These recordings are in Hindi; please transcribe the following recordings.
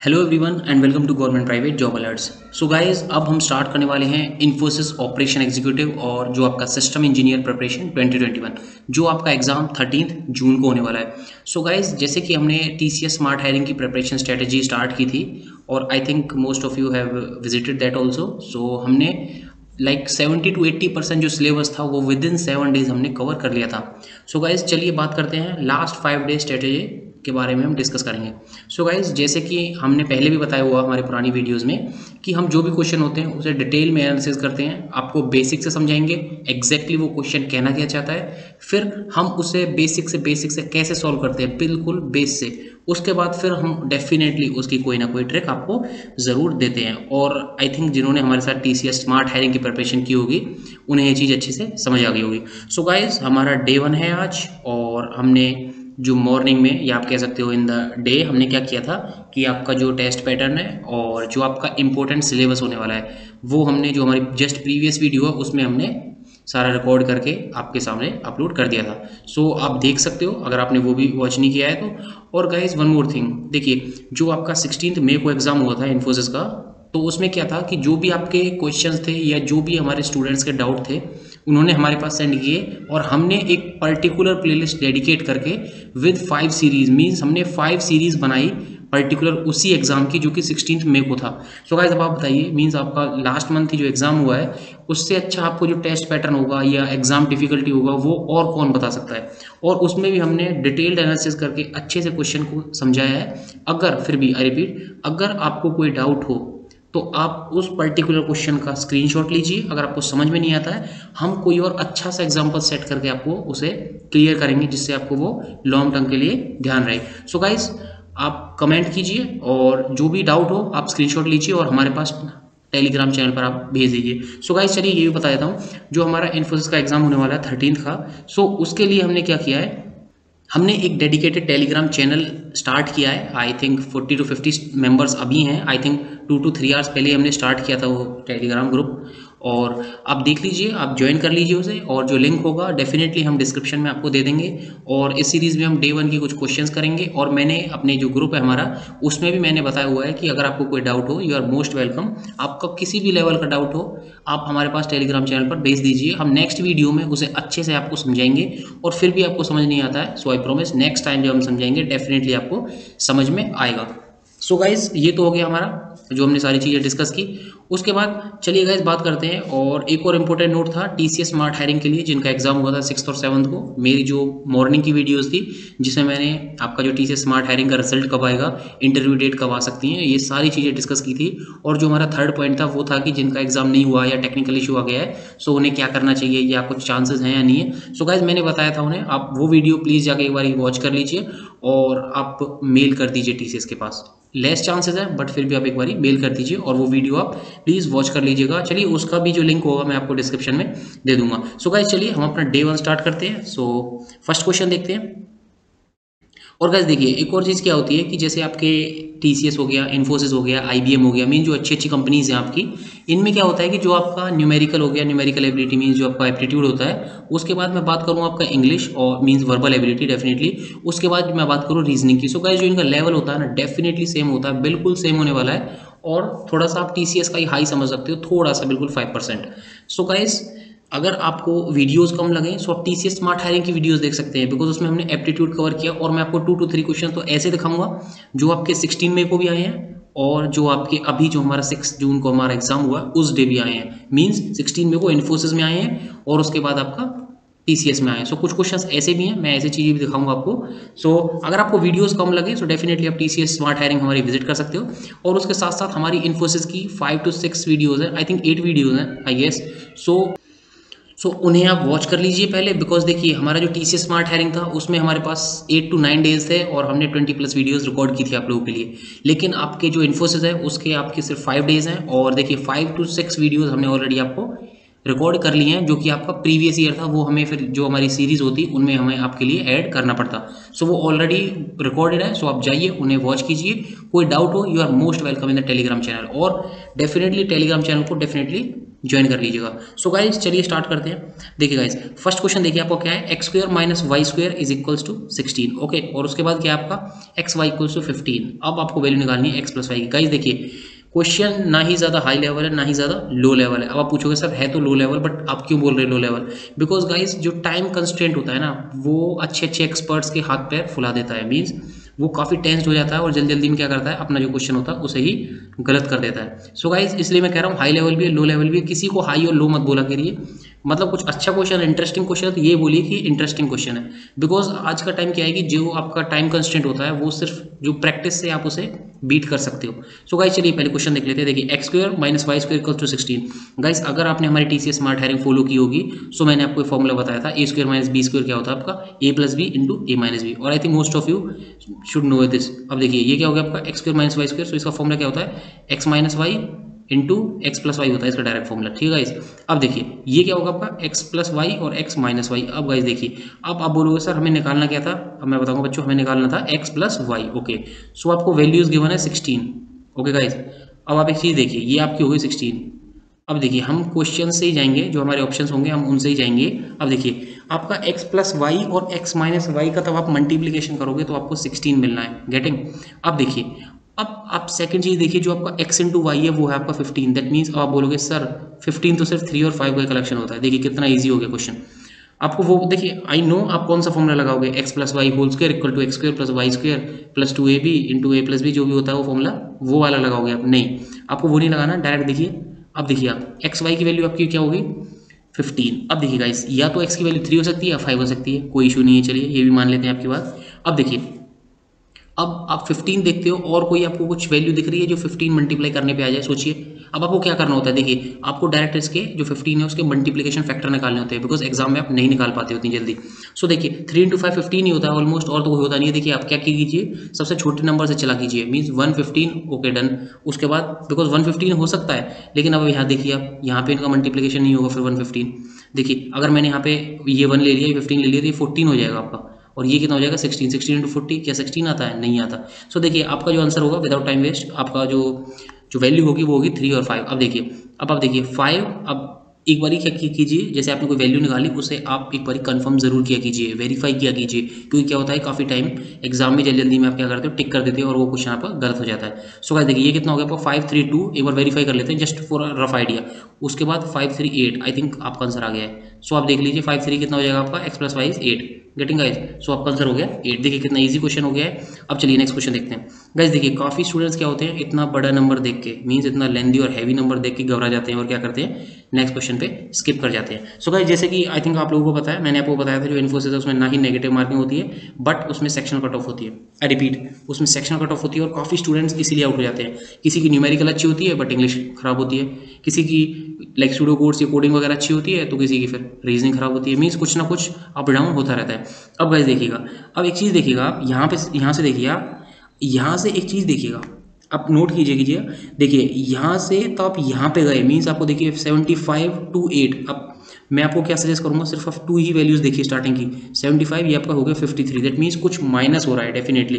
Hello everyone and welcome to government private job alerts. So guys, अब हम स्टार्ट करने वाले हैं इन्फोसिस ऑपरेशन एग्जीक्यूटिव और जो आपका सिस्टम इंजीनियर प्रिपरेशन 2021 जो आपका एग्जाम 13 जून को होने वाला है। सो गाइस, जैसे कि हमने टीसीएस स्मार्ट हायरिंग की प्रिपरेशन स्ट्रेटजी स्टार्ट की थी और I think most of you have visited that also. So हमने 70 to 80% जो सिलेबस था वो विद इन 7 डेज हमने कवर कर लिया था। सो गाइज, चलिए बात करते हैं लास्ट 5 डे स्ट्रेटेजी के बारे में हम डिस्कस करेंगे। सो गाइज, जैसे कि हमने पहले भी बताया हुआ हमारे पुरानी वीडियोस में कि हम जो भी क्वेश्चन होते हैं उसे डिटेल में एनालिसिस करते हैं, आपको बेसिक से समझाएंगे एग्जैक्टली वो क्वेश्चन कहना क्या चाहता है, फिर हम उसे बेसिक से कैसे सॉल्व करते हैं बिल्कुल बेस से। उसके बाद फिर हम डेफिनेटली उसकी कोई ना कोई ट्रिक आपको ज़रूर देते हैं। और आई थिंक जिन्होंने हमारे साथ टीसीएस स्मार्ट हायरिंग की प्रिपरेशन की होगी उन्हें ये चीज़ अच्छे से समझ आ गई होगी। सो गाइज, हमारा डे 1 है आज और हमने जो मॉर्निंग में या आप कह सकते हो इन द डे हमने क्या किया था कि आपका जो टेस्ट पैटर्न है और जो आपका इंपॉर्टेंट सिलेबस होने वाला है वो हमने जो हमारी जस्ट प्रीवियस वीडियो है उसमें हमने सारा रिकॉर्ड करके आपके सामने अपलोड कर दिया था। सो आप देख सकते हो अगर आपने वो भी वॉच नहीं किया है तो। और गाइज, वन मोर थिंग, देखिए जो आपका 16 मई को एग्जाम हुआ था इन्फोसिस का, तो उसमें क्या था कि जो भी आपके क्वेश्चंस थे या जो भी हमारे स्टूडेंट्स के डाउट थे उन्होंने हमारे पास सेंड किए और हमने एक पर्टिकुलर प्लेलिस्ट डेडिकेट करके विद 5 सीरीज मीन्स हमने 5 सीरीज बनाई पर्टिकुलर उसी एग्जाम की जो कि 16 मई को था। सो गाइस, अब आप बताइए मीन्स आपका लास्ट मंथ ही जो एग्जाम हुआ है उससे अच्छा आपको जो टेस्ट पैटर्न होगा या एग्जाम डिफिकल्टी होगा वो और कौन बता सकता है। और उसमें भी हमने डिटेल्ड एनालिसिस करके अच्छे से क्वेश्चन को समझाया है। अगर फिर भी आई रिपीट, अगर आपको कोई डाउट हो तो आप उस पर्टिकुलर क्वेश्चन का स्क्रीनशॉट लीजिए। अगर आपको समझ में नहीं आता है हम कोई और अच्छा सा एग्जांपल सेट करके आपको उसे क्लियर करेंगे जिससे आपको वो लॉन्ग टर्म के लिए ध्यान रहे। सो गाइस, आप कमेंट कीजिए और जो भी डाउट हो आप स्क्रीनशॉट लीजिए और हमारे पास टेलीग्राम चैनल पर आप भेज दीजिए। सो गाइस, चलिए ये भी बता देता हूँ, जो हमारा इन्फोसिस का एग्जाम होने वाला है 13 का, सो उसके लिए हमने क्या किया है, हमने एक डेडिकेटेड टेलीग्राम चैनल स्टार्ट किया है। आई थिंक 40 to 50 मेंबर्स अभी हैं। आई थिंक 2 to 3 आवर्स पहले हमने स्टार्ट किया था वो टेलीग्राम ग्रुप, और आप देख लीजिए, आप ज्वाइन कर लीजिए उसे, और जो लिंक होगा डेफिनेटली हम डिस्क्रिप्शन में आपको दे देंगे। और इस सीरीज़ में हम डे 1 की कुछ क्वेश्चंस करेंगे और मैंने अपने जो ग्रुप है हमारा उसमें भी मैंने बताया हुआ है कि अगर आपको कोई डाउट हो यू आर मोस्ट वेलकम। आपका किसी भी लेवल का डाउट हो आप हमारे पास टेलीग्राम चैनल पर भेज दीजिए, हम नेक्स्ट वीडियो में उसे अच्छे से आपको समझाएंगे। और फिर भी आपको समझ नहीं आता है सो आई प्रॉमिस नेक्स्ट टाइम जब हम समझाएंगे डेफिनेटली आपको समझ में आएगा। सो गाइज, ये तो हो गया हमारा जो हमने सारी चीज़ें डिस्कस की। उसके बाद चलिए गाइज बात करते हैं, और एक और इम्पोर्टेंट नोट था टीसीएस स्मार्ट हायरिंग के लिए जिनका एग्जाम हुआ था 6 और 7 को। मेरी जो मॉर्निंग की वीडियोस थी जिसमें मैंने आपका जो टीसीएस स्मार्ट हायरिंग का रिजल्ट कब आएगा, इंटरव्यू डेट कब आ सकती हैं, ये सारी चीज़ें डिस्कस की थी। और जो हमारा थर्ड पॉइंट था वो था कि जिनका एग्जाम नहीं हुआ या टेक्निकल इशू आ गया है सो उन्हें क्या करना चाहिए या कुछ चांसेस हैं या नहीं है। सो गाइज, मैंने बताया था उन्हें, आप वो वीडियो प्लीज़ जाके एक बार वॉच कर लीजिए और आप मेल कर दीजिए टीसीएस के पास। लेस चांसेस है बट फिर भी आप एक बार मेल कर दीजिए और वो वीडियो आप प्लीज़ वॉच कर लीजिएगा। चलिए, उसका भी जो लिंक होगा मैं आपको डिस्क्रिप्शन में दे दूंगा। सो गाइस, चलिए हम अपना डे 1 स्टार्ट करते हैं। सो फर्स्ट क्वेश्चन देखते हैं। और गाइस देखिए, एक और चीज़ क्या होती है कि जैसे आपके टीसीएस हो गया, इन्फोसिस हो गया, आईबीएम हो गया, मीन जो अच्छी अच्छी कंपनीज हैं आपकी, इनमें क्या होता है कि जो आपका न्यूमेरिकल हो गया, न्यूमेरिकल एबिलिटी मीन्स जो आपका एप्टीट्यूड होता है, उसके बाद मैं बात करूँ आपका इंग्लिश और मीन्स वर्बल एबिलिटी डेफिनेटली, उसके बाद मैं बात करूँ रीजनिंग की। सो गाइस, जो इनका लेवल होता है ना डेफिनेटली सेम होता है, बिल्कुल सेम होने वाला है। और थोड़ा सा आप टीसीएस का ही हाई समझ सकते हो, थोड़ा सा बिल्कुल 5%। सो गाइस, अगर आपको वीडियोस कम लगे सो आप टीसीएस स्मार्ट हायरिंग की वीडियोस देख सकते हैं, बिकॉज उसमें हमने एप्टीट्यूड कवर किया और मैं आपको 2 to 3 क्वेश्चन तो ऐसे दिखाऊंगा जो आपके 16 मई को भी आए हैं और जो आपके अभी जो हमारा 6 जून को हमारा एग्जाम हुआ उस डे भी आए हैं। मीन्स 16 मई को इन्फोसिस में आए हैं और उसके बाद आपका टीसीएस में आए। सो कुछ क्वेश्चंस ऐसे भी हैं, मैं ऐसी चीज़ें भी दिखाऊंगा आपको। सो अगर आपको वीडियोस कम लगे सो डेफिनेटली आप टीसीएस स्मार्ट हायरिंग हमारी विजिट कर सकते हो। और उसके साथ साथ हमारी इन्फोसिस की 5 to 6 वीडियोज़ हैं, आई थिंक 8 वीडियोज़ हैं आई गेस। सो उन्हें आप वॉच कर लीजिए पहले, बिकॉज देखिए हमारा जो टीसीएस स्मार्ट हायरिंग था उसमें हमारे पास 8 to 9 डेज थे और हमने 20+ वीडियोस रिकॉर्ड की थी आप लोगों के लिए। लेकिन आपके जो इन्फोसिस है उसके आपके सिर्फ 5 डेज हैं और देखिए 5 to 6 वीडियोस हमने ऑलरेडी आपको रिकॉर्ड कर लिए हैं, जो कि आपका प्रीवियस ईयर था वो हमें फिर जो हमारी सीरीज होती उनमें हमें आपके लिए ऐड करना पड़ता। सो वो ऑलरेडी रिकॉर्डेड है, सो आप जाइए उन्हें वॉच कीजिए। कोई डाउट हो you are most welcome in the Telegram channel, और डेफिनेटली टेलीग्राम चैनल को डेफिनेटली ज्वाइन कर लीजिएगा। सो गाइज चलिए स्टार्ट करते हैं। देखिए गाइज फर्स्ट क्वेश्चन देखिए आपको क्या है, x square minus y square is equals to 16। Okay, और उसके बाद क्या है आपका एक्स वाई इक्वल्स टू 15। अब आपको वैल्यू निकालनी है एक्स प्लस वाई की। गाइज देखिए क्वेश्चन ना ही ज़्यादा हाई लेवल है ना ही ज़्यादा लो लेवल है। अब आप पूछोगे सर है तो लो लेवल, बट आप क्यों बोल रहे हो लो लेवल? बिकॉज गाइज जो टाइम कंस्ट्रेंट होता है ना वो अच्छे अच्छे एक्सपर्ट्स के हाथ पैर फुला देता है। मीन्स वो काफ़ी टेंस्ड हो जाता है और जल्दी जल्दी में क्या करता है अपना जो क्वेश्चन होता है उसे ही गलत कर देता है। सो गाइज इसलिए मैं कह रहा हूँ हाई लेवल भी है लो लेवल भी है, किसी को हाई और लो मत बोला करिए। मतलब कुछ अच्छा क्वेश्चन इंटरेस्टिंग क्वेश्चन है तो ये बोलिए कि इंटरेस्टिंग क्वेश्चन है। बिकॉज आज का टाइम क्या है कि जो आपका टाइम कंस्टेंट होता है वो सिर्फ जो प्रैक्टिस से आप उसे बीट कर सकते हो। सो गाइस चलिए पहले क्वेश्चन देख लेते हैं। देखिए x square minus y square equal to 16। Guys अगर आपने हमारी टीसीएस स्मार्ट हायरिंग फॉलो की होगी सो मैंने आपको फॉर्मूला बताया था a square minus b square क्या होता है आपका a plus b into a minus b, और I think most of you should know this. अब देखिए ये क्या हो गया आपका x square minus y square, so इसका फॉर्मूला क्या होता है x minus y into x plus y होता है इसका डायरेक्ट फॉर्मूला। ठीक है गाइस, अब देखिए ये क्या होगा आपका एक्स प्लस वाई और एक्स माइनस वाई। अब गाइस देखिए अब आप बोलोगे सर हमें निकालना क्या था, अब मैं बताऊंगा बच्चों हमें निकालना था एक्स प्लस वाई। ओके, सो आपको वैल्यूज गिवन है 16। ओके गाइस, अब आप एक चीज़ देखिए ये आपकी हो गई 16। अब देखिए हम क्वेश्चन से ही जाएंगे, जो हमारे ऑप्शंस होंगे हम उनसे ही जाएंगे। अब देखिए आपका x प्लस वाई और x माइनस वाई का तब आप मल्टीप्लीकेशन करोगे तो आपको 16 मिलना है। गेटिंग? अब देखिए अब आप सेकंड चीज देखिए जो आपका x इंटू वाई है वो है आपका 15। दैट मीन्स अब आप बोलोगे सर 15 तो सिर्फ 3 और 5 का कलेक्शन होता है। देखिए कितना ईजी हो गया क्वेश्चन। आपको वो देखिए आई नो आप कौन सा फॉर्मूला लगाओगे, x plus y whole square equal to x square plus y square plus 2ab into a plus b, जो भी होता है वो फॉर्मूला वो वाला लगाओगे आप। नहीं, आपको वो नहीं लगाना, डायरेक्ट देखिए। अब देखिए आप एक्स वाई की वैल्यू आपकी क्या होगी 15। अब देखिए गाइस या तो एक्स की वैल्यू 3 हो सकती है या 5 हो सकती है, कोई इशू नहीं है, चलिए ये भी मान लेते हैं आपकी बात। अब देखिए अब आप 15 देखते हो और कोई आपको कुछ वैल्यू दिख रही है जो 15 मल्टीप्लाई करने पे आ जाए, सोचिए। अब आपको क्या करना होता है, देखिए आपको डायरेक्ट इसके जो 15 है उसके मल्टीप्लिकेशन फैक्टर निकालने होते हैं, बिकॉज एग्जाम में आप नहीं निकाल पाते उतनी जल्दी। सो देखिए 3 इंटू 5 15 ही होता है ऑलमोस्ट, और तो कोई होता नहीं है। देखिए आप क्या कीजिए सबसे छोटे नंबर से चला कीजिए, मीन्स 115। Okay done. उसके बाद बिकॉज 115 हो सकता है, लेकिन अब यहाँ देखिए आप यहाँ पे इनका मल्टीप्लिकेशन नहीं होगा फिर 115। देखिए अगर मैंने यहाँ पे ये 1 ले लिया, ये 15 ले लिया तो ये 14 हो जाएगा आपका, और ये कितना हो जाएगा 16। 16 इंटू 40 क्या 16 आता है? नहीं आता। सो देखिए आपका जो आंसर होगा विदाउट टाइम वेस्ट आपका जो वैल्यू होगी वो होगी 3 और 5। अब देखिए अब आप देखिए 5, अब एक बारी क्या कीजिए जैसे आपने कोई वैल्यू निकाली उसे आप एक बारी कंफर्म जरूर किया कीजिए, वेरीफाई किया कीजिए, क्योंकि क्या होता है काफ़ी टाइम एग्जाम में जल्दी जल्दी में आप क्या करते हो टिक कर देते हो और वो क्वेश्चन आपका गलत हो जाता है। सो गाइस देखिए ये कितना हो गया आपका 5 3 2, एक बार वेरीफाई कर लेते हैं जस्ट फॉर रफ आइडिया। उसके बाद 5 3 8, आई थिंक आपका आंसर आ गया है। सो आप देख लीजिए 5 3 कितना हो जाएगा आपका x plus y 8। Getting guys? So आपका आंसर हो गया 8। देखिए कितना इजी क्वेश्चन हो गया है। अब चलिए नेक्स्ट क्वेश्चन देखते हैं। गाइस देखिए काफ़ी स्टूडेंट्स क्या होते हैं इतना बड़ा नंबर देख के, मीन्स इतना लेंदी और हैवी नंबर देख के घबरा जाते हैं और क्या करते हैं नेक्स्ट क्वेश्चन पे स्किप कर जाते हैं। सो गाइस जैसे कि आई थिंक आप लोगों को पता है, मैंने आपको बताया था जो इन्फोसिस है उसमें ना ही नेगेटिव मार्किंग होती है बट उसमें सेक्शनल कट ऑफ होती है। आई रिपीट, उसमें सेक्शनल कट ऑफ होती है और काफ़ी स्टूडेंट्स इसीलिए आउट हो जाते हैं। किसी की न्यूमेरिकल अच्छी होती है बट इंग्लिश खराब होती है, किसी की लाइक सूडो कोड्स या कोडिंग वगैरह अच्छी होती है तो किसी की फिर रीजनिंग खराब होती है। मीन्स कुछ ना कुछ अप डाउन होता रहता है। अब गाइस देखिएगा, अब एक चीज़ देखिएगा आप यहाँ से देखिए, आप यहाँ से एक चीज़ देखिएगा, आप नोट कीजिए। देखिए यहाँ से तो आप यहाँ पे गए, मीन्स आपको देखिए 75 to 8। अब मैं आपको क्या सजेस्ट करूँगा, सिर्फ आप 2 ही वैल्यूज़ देखिए स्टार्टिंग की। 75 ये आपका हो गया 53, दैट मीन्स कुछ माइनस हो रहा है डेफिनेटली।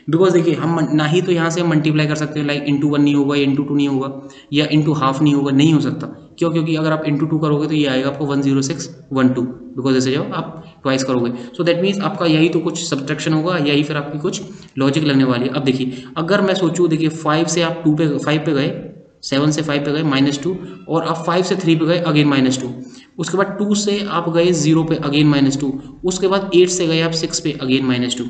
बिकॉज देखिए हम ना ही तो यहाँ से हम मल्टीप्लाई कर सकते हैं, लाइक इंटू 1 नहीं होगा या इंटू 2 नहीं होगा या इंटू हाफ नहीं होगा, नहीं हो सकता। क्यों? क्योंकि अगर आप इंटू 2 करोगे तो ये आएगा आपको 10612, बिकॉज ऐसे जब आप ट्वाइस करोगे। सो दैट मीन्स आपका यही तो कुछ सब्ट्रैक्शन होगा, यही फिर आपकी कुछ लॉजिक लगने वाली है। अब देखिए अगर मैं सोचूँ, देखिए 5 से आप 5 पे गए, 7 से 5 पे गए -2, और आप 5 से 3 पे गए अगेन -2, उसके बाद 2 से आप गए 0 पे अगेन -2, उसके बाद 8 से गए आप 6 पे again -2।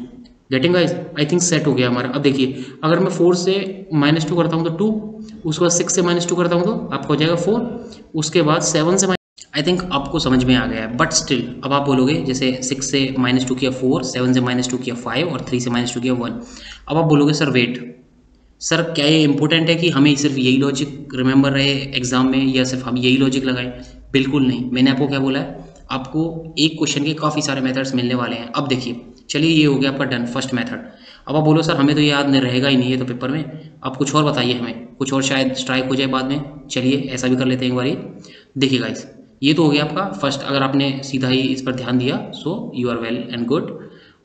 Getting guys? I think set हो गया हमारा। अब देखिए अगर मैं 4 से -2 करता हूँ तो 2, उसके बाद 6 से -2 करता हूँ तो आपका हो जाएगा 4, उसके बाद 7 से आई थिंक आपको समझ में आ गया है। बट स्टिल अब आप बोलोगे जैसे 6 से -2 किया 4, 7 से -2 किया 5 और 3 से -2 किया 1। अब आप बोलोगे सर वेट, सर क्या ये इंपॉर्टेंट है कि हमें सिर्फ यही लॉजिक रिमेंबर रहे एग्जाम में या सिर्फ हम यही लॉजिक लगाएं? बिल्कुल नहीं। मैंने आपको क्या बोला है, आपको एक क्वेश्चन के काफ़ी सारे मेथड्स मिलने वाले हैं। अब देखिए चलिए ये हो गया आपका डन फर्स्ट मेथड। अब आप बोलो सर हमें तो याद नहीं रहेगा ही नहीं है तो पेपर में, आप कुछ और बताइए हमें, कुछ और शायद स्ट्राइक हो जाए बाद में। चलिए ऐसा भी कर लेते हैं एक बारी। देखिए गाइस ये तो हो गया आपका फर्स्ट, अगर आपने सीधा ही इस पर ध्यान दिया so you are well and good.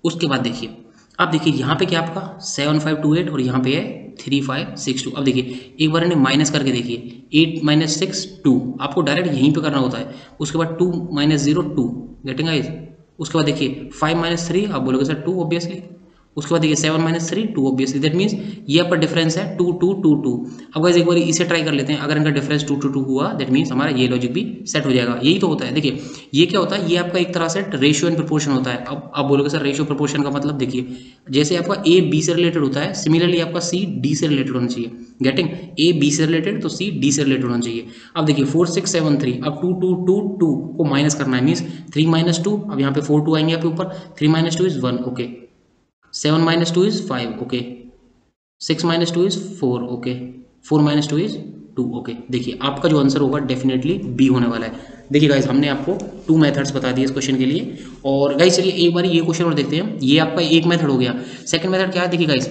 उसके बाद देखिए आप देखिए यहाँ पे क्या आपका 7528 और यहाँ पे है 3562। अब देखिए एक बार इन्हें माइनस करके देखिए, 8 माइनस 6 2, आपको डायरेक्ट यहीं पे करना होता है। उसके बाद 2 माइनस 0 2, गेटिंग गाइस। उसके बाद देखिए 5 माइनस 3, आप बोलोगे सर 2 ऑब्वियसली। उसके बाद देखिए 7 माइनस 3 2 ऑब्वियसली, दैट मीन्स ये आपका डिफरेंस है 2 2 2 2। अब गाइस एक बार इसे ट्राई कर लेते हैं, अगर इनका डिफरेंस 2 2 2 हुआ दैट मीन्स हमारा ये लॉजिक भी सेट हो जाएगा। यही तो होता है। देखिए ये क्या होता है, ये आपका एक तरह से रेशियो एंड प्रोपोर्शन होता है। अब आप बोलोगे सर रेशियो प्रोपोर्शन का मतलब, देखिए जैसे आपका ए बी से रिलेटेड होता है, सिमिलरली आपका सी डी से रिलेटेड होना चाहिए। गेटिंग, ए बी से रिलेटेड तो सी डी से रिलेटेड होना चाहिए। अब देखिए 4 6 7 3, अब 2 2 2 2 को माइनस करना है, मीन्स 3 माइनस 2, अब यहाँ पे 4 2 आएंगे आपके ऊपर, 3 minus 2 is 1, okay. 7 minus 2 is 5, okay. 6 minus 2 is 4, okay. 4 minus 2 is 2, okay. देखिए आपका जो आंसर होगा डेफिनेटली बी होने वाला है। देखिए गाइस हमने आपको 2 मेथड्स बता दिए इस क्वेश्चन के लिए। और गाइस चलिए एक बार ये क्वेश्चन और देखते हैं। ये आपका एक मेथड हो गया। सेकंड मेथड क्या है, देखिए गाइस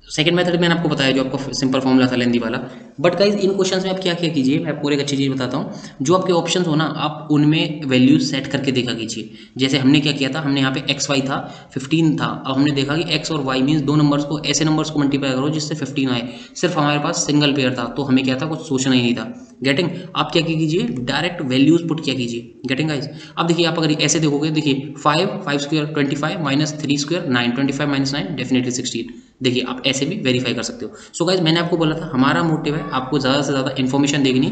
सेकंड मेथड मैंने आपको बताया जो आपका सिंपल फॉर्मूला था लेंदी वाला। बट गाइज इन क्वेश्चंस में आप क्या क्या कीजिए, मैं आपको एक अच्छी चीज़ बताता हूँ। जो आपके ऑप्शंस हो ना, आप उनमें वैल्यूज सेट करके देखा कीजिए। जैसे हमने क्या किया था, हमने यहाँ पे एक्स वाई था 15 था, अब हमने देखा कि एक्स और वाई मीन्स दो नंबर्स को, ऐसे नंबर्स को मल्टीप्लाई करो जिससे 15 आए। सिर्फ हमारे पास सिंगल पेयर था तो हमें क्या था, कुछ सोचना ही नहीं था। गेटिंग, आप क्या कीजिए, डायरेक्ट वैल्यूज पुट किया कीजिए। Getting guys. अब देखिए आप अगर ऐसे देखोगे, देखिए 5 square 25 minus 3 square 9, 25 minus 9 definitely 16। देखिए आप ऐसे भी वेरीफाई कर सकते हो। सो गाइज मैंने आपको बोला था हमारा मोटिव है आपको ज़्यादा से ज़्यादा इन्फॉर्मेशन देखनी।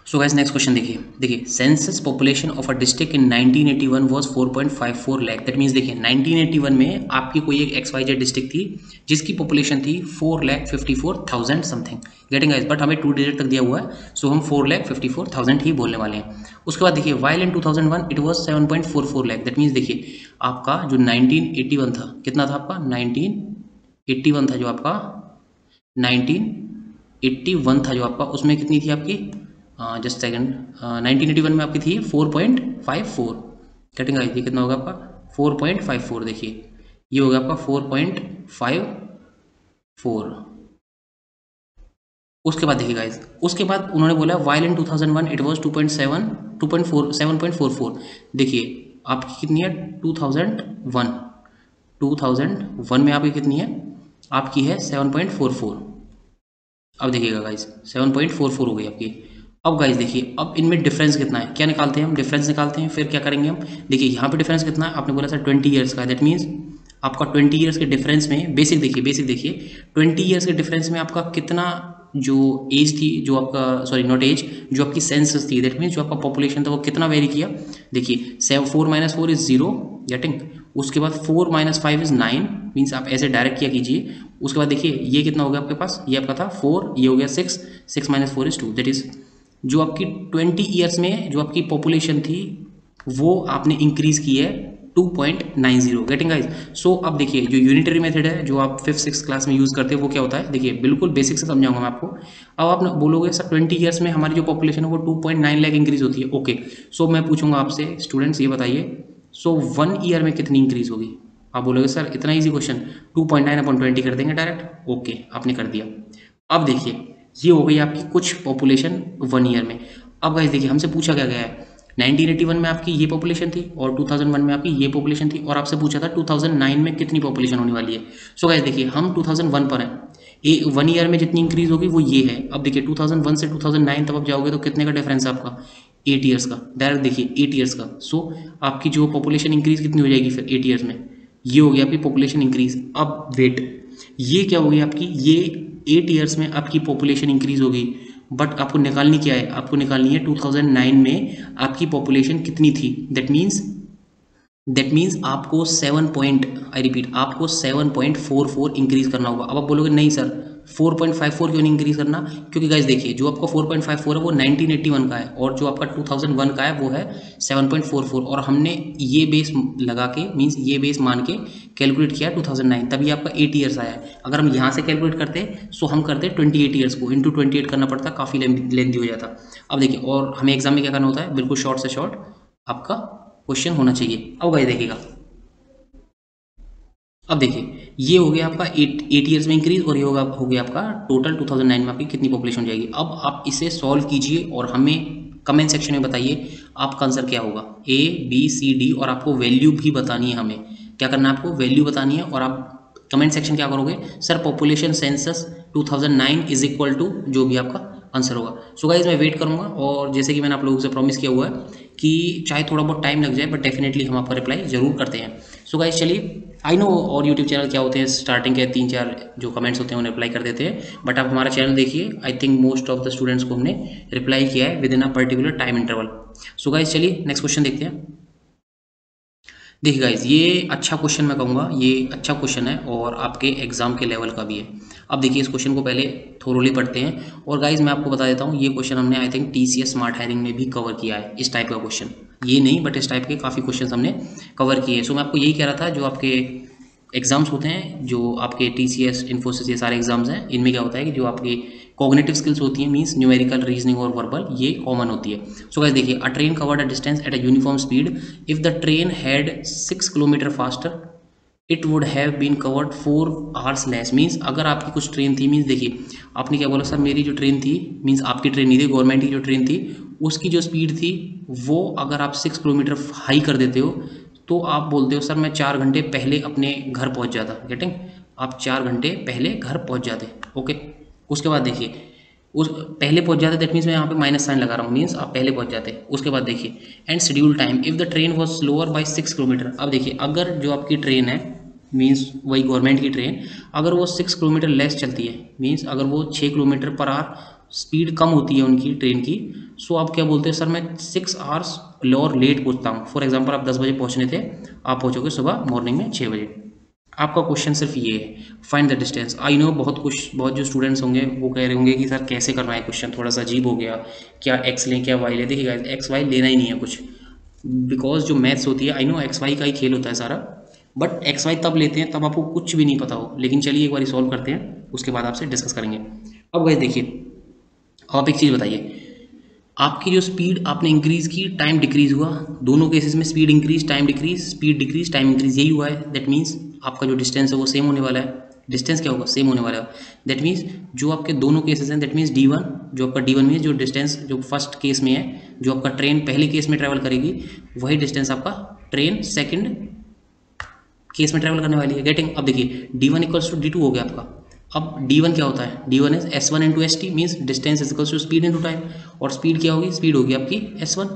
सो गाइस नेक्स्ट क्वेश्चन देखिए census population of a district in 1981 was 4.54 lakh. That means देखिए 1981 में आपकी कोई एक XYZ डिस्ट्रिक्ट थी जिसकी पॉपुलेशन थी 4,54,000 समथिंग। गेटिंग गाइस, बट हमें 2 डिजिट तक दिया हुआ है, सो हम 4,54,000 ही बोलने वाले हैं। उसके बाद देखिए while in 2001 it was 7.44 lakh. That means देखिए आपका जो 1981 था, कितना था आपका 1981 था जो आपका 1981 था जो आपका, उसमें कितनी थी आपकी, जस्ट सेकंड, 1981 में आपकी थी 4.54। कटिंग आई थी, कितना होगा आपका 4.54। देखिए ये होगा आपका 4.54। उसके बाद देखिए गाइस, उसके बाद उन्होंने बोला वाइल इन 2001 इट वाज 7.44। देखिए आपकी कितनी है 2001 में आपकी कितनी है, आपकी है 7.44। अब देखिएगा गाइस 7.44 हो गई आपकी। अब गाइस देखिए अब इनमें डिफरेंस कितना है, क्या निकालते हैं हम, डिफरेंस निकालते हैं। फिर क्या करेंगे हम, देखिए यहाँ पे डिफरेंस कितना है, आपने बोला सर 20 ईयर्स का है। दैट मीन्स आपका 20 ईयर्स के डिफरेंस में बेसिक देखिए 20 ईयर्स के डिफरेंस में आपका कितना जो एज थी, जो आपका सॉरी नॉट एज, जो आपकी सेंसस थी, दैट मीन्स जो आपका पॉपुलेशन था वो कितना वेरी किया। देखिए 4 माइनस 4 इज 0। गेटिंग, उसके बाद 4 माइनस 5 इज 9, मीन्स आप ऐसे डायरेक्ट किया कीजिए। उसके बाद देखिए ये कितना हो गया आपके पास, ये आपका था 4, ये हो गया 6 माइनस 4 इज 2। दैट इज जो आपकी 20 ईयर्स में जो आपकी पॉपुलेशन थी वो आपने इंक्रीज की है 2.90। Getting guys. सो अब देखिए जो यूनिटरी मेथड है जो आप 5th 6th क्लास में यूज़ करते हैं वो क्या होता है, देखिए बिल्कुल बेसिक से समझाऊंगा मैं आपको। अब आप बोलोगे सर 20 ईयर्स में हमारी जो पॉपुलेशन है वो 2.9 लाख इंक्रीज होती है। ओके, सो मैं पूछूंगा आपसे स्टूडेंट्स ये बताइए, सो 1 ईयर में कितनी इंक्रीज होगी। आप बोलोगे सर इतना ईजी क्वेश्चन, 2.9/20 कर देंगे डायरेक्ट। ओके, आपने कर दिया। अब देखिए ये हो गई आपकी कुछ पॉपुलेशन 1 ईयर में। अब गाइस देखिए हमसे पूछा क्या गया है, 1981 में आपकी ये पॉपुलेशन थी और 2001 में आपकी ये पॉपुलेशन थी, और आपसे पूछा था 2009 में कितनी पॉपुलेशन होने वाली है। सो गाइस देखिए हम 2001 पर हैं, 1 ईयर में जितनी इंक्रीज होगी वो ये है। अब देखिए 2001 से 2009 तक आप जाओगे तो कितने का डिफरेंस है आपका, 8 ईयर्स का। डायरेक्ट देखिए 8 ईयर्स का। सो आपकी जो पॉपुलेशन इंक्रीज कितनी हो जाएगी फिर 8 ईयर्स में, ये हो गया आपकी पॉपुलेशन इंक्रीज। अब वेट, ये क्या होगी आपकी, ये 8 ईयर्स में आपकी पॉपुलेशन इंक्रीज होगी, बट आपको निकालनी क्या है, आपको निकालनी है 2009 में आपकी पॉपुलेशन कितनी थी। दैट मीन्स आपको 7.44 इंक्रीज करना होगा। अब आप बोलोगे नहीं सर 4.54 क्यों नहीं इंक्रीज करना, क्योंकि गाइस देखिए जो आपका 4.54 है वो 1981 का है और जो आपका 2001 का है वो है 7.44, और हमने ये बेस लगा के मीन्स ये बेस मान के कैलकुलेट किया 2009, तभी आपका 8 ईयर्स आया है। अगर हम यहाँ से कैलकुलेट करते सो हम करते 28 ईयर्स को इंटू 28 करना पड़ता, काफ़ी लेंथी हो जाता। अब देखिए और हमें एग्जाम में क्या करना होता है, बिल्कुल शॉर्ट से शॉर्ट आपका क्वेश्चन होना चाहिए। अब गाइस देखिएगा, अब देखिए ये हो गया आपका 8 ईयर्स में इंक्रीज, और ये हो गया आपका टोटल 2009 में आपकी कितनी पॉपुलेशन हो जाएगी। अब आप इसे सॉल्व कीजिए और हमें कमेंट सेक्शन में बताइए आपका आंसर क्या होगा, A B C D, और आपको वैल्यू भी बतानी है। हमें क्या करना है, आपको वैल्यू बतानी है और आप कमेंट सेक्शन क्या करोगे, sir population census 2009 is equal to जो भी आपका आंसर होगा। सो गाइज मैं वेट करूंगा, और जैसे कि मैंने आप लोगों से प्रॉमिस किया हुआ है कि चाहे थोड़ा बहुत टाइम लग जाए बट डेफिनेटली हम आपका रिप्लाई जरूर करते हैं। सो गाइज चलिए, आई नो और यूट्यूब चैनल क्या होते हैं, स्टार्टिंग के 3-4 जो कमेंट्स होते हैं उन्हें रिप्लाई कर देते हैं, बट आप हमारा चैनल देखिए, आई think most of the students को हमने रिप्लाई किया है with in a particular time interval. So guys चलिए नेक्स्ट क्वेश्चन देखते हैं। देखिए गाइज, ये अच्छा क्वेश्चन मैं कहूँगा, ये अच्छा क्वेश्चन है और आपके एग्जाम के लेवल का भी है। अब देखिए इस क्वेश्चन को पहले थोरोली पढ़ते हैं, और गाइज मैं आपको बता देता हूँ ये क्वेश्चन हमने I think TCS smart hiring में भी कवर किया है, इस टाइप का क्वेश्चन, ये नहीं बट इस टाइप के काफ़ी क्वेश्चन हमने कवर किए हैं। सो मैं आपको यही कह रहा था, जो आपके एग्जाम्स होते हैं, जो आपके TCS, इन्फोसिस, ये सारे एग्जाम्स हैं, इनमें क्या होता है कि जो आपकी कॉग्निटिव स्किल्स होती हैं, मींस न्यूमेरिकल, रीजनिंग और वर्बल, ये कॉमन होती है। सो गाइस देखिए, a train covered a distance at a uniform speed, if the train had 6 kilometre faster it would have been covered 4 hours less. Means अगर आपकी कुछ ट्रेन थी, मीन्स देखिए आपने क्या बोला, सर मेरी जो ट्रेन थी, मीन्स आपकी ट्रेन नहीं थी, गवर्नमेंट की जो ट्रेन थी उसकी जो स्पीड थी वो अगर आप 6 किलोमीटर हाई कर देते हो तो आप बोलते हो सर मैं 4 घंटे पहले अपने घर पहुंच जाता। गेटिंग, आप 4 घंटे पहले घर पहुंच जाते। ओके, उसके बाद देखिए उस पहले पहुंच जाते, दैट मीन्स मैं यहाँ पे माइनस साइन लगा रहा हूँ, मीन्स आप पहले पहुंच जाते। उसके बाद देखिए and schedule time if the train was slower by 6 kilometre. अब देखिए अगर जो आपकी ट्रेन है, मीन्स वही गवर्नमेंट की ट्रेन, अगर वो 6 किलोमीटर लेस चलती है, मीन्स अगर वो 6 किलोमीटर पर आवर स्पीड कम होती है उनकी ट्रेन की, सो आप क्या बोलते हैं, सर मैं 6 आवर्स और लेट पहुँचता हूँ। फॉर एग्जाम्पल आप 10 बजे पहुँचने थे, आप पहुँचोगे सुबह मॉर्निंग में 6 बजे। आपका क्वेश्चन सिर्फ ये है, find the distance. I know बहुत जो स्टूडेंट्स होंगे वो कह रहे होंगे कि सर कैसे करना है क्वेश्चन, थोड़ा सा अजीब हो गया, क्या एक्स लें क्या वाई लें। देखिए गाइस, एक्स वाई लेना ही नहीं है कुछ, बिकॉज जो मैथ्स होती है, आई नो एक्स वाई का ही खेल होता है सारा, बट एक्स वाई तब लेते हैं तब आपको कुछ भी नहीं पता हो। लेकिन चलिए एक बार सॉल्व करते हैं, उसके बाद आपसे डिस्कस करेंगे। अब गाइस देखिए, आप एक चीज़ बताइए, आपकी जो स्पीड आपने इंक्रीज़ की, टाइम डिक्रीज़ हुआ, दोनों केसेस में speed increase time decrease, speed decrease time increase, यही हुआ है। दैट मीन्स आपका जो डिस्टेंस है वो सेम होने वाला है। डिस्टेंस क्या होगा, सेम होने वाला है। दैट मीन्स जो आपके दोनों केसेस हैं, दैट मीन्स D1, जो आपका D1 मीन्स जो डिस्टेंस जो फर्स्ट केस में है, जो आपका ट्रेन पहले केस में ट्रैवल करेगी, वही डिस्टेंस आपका ट्रेन सेकेंड केस में ट्रैवल करने वाली है। गेटिंग, अब देखिए D1 इक्वल्स टू D2 हो गया आपका। अब D1 क्या होता है, D1 is S1 into ST, means distance is equals to speed into time, और स्पीड क्या होगी, स्पीड होगी आपकी S1।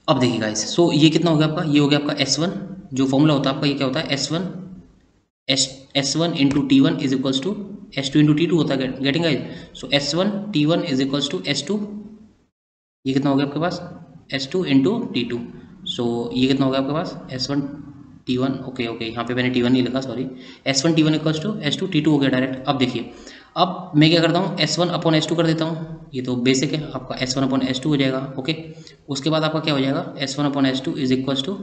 अब देखिए गाइस, सो ये कितना हो गया आपका, ये हो गया आपका S1, जो फॉर्मूला होता है आपका, ये क्या होता है S1 into T1 is equals to S2 into T2 होता है। Getting guys, so S1 T1 is equals to S2, ये कितना हो गया आपके पास, S2 इंटू T2। सो ये कितना हो गया आपके पास, S1 T1, ओके यहाँ पे मैंने T1 नहीं लिखा, sorry, S1 T1 equals to S2 T2 हो गया डायरेक्ट। अब देखिए, अब मैं क्या करता हूँ, S1 अपॉन S2 कर देता हूँ, ये तो बेसिक है, आपका S1 अपॉन S2 हो जाएगा। ओके, उसके बाद आपका क्या हो जाएगा, S1 upon S2 is equals to,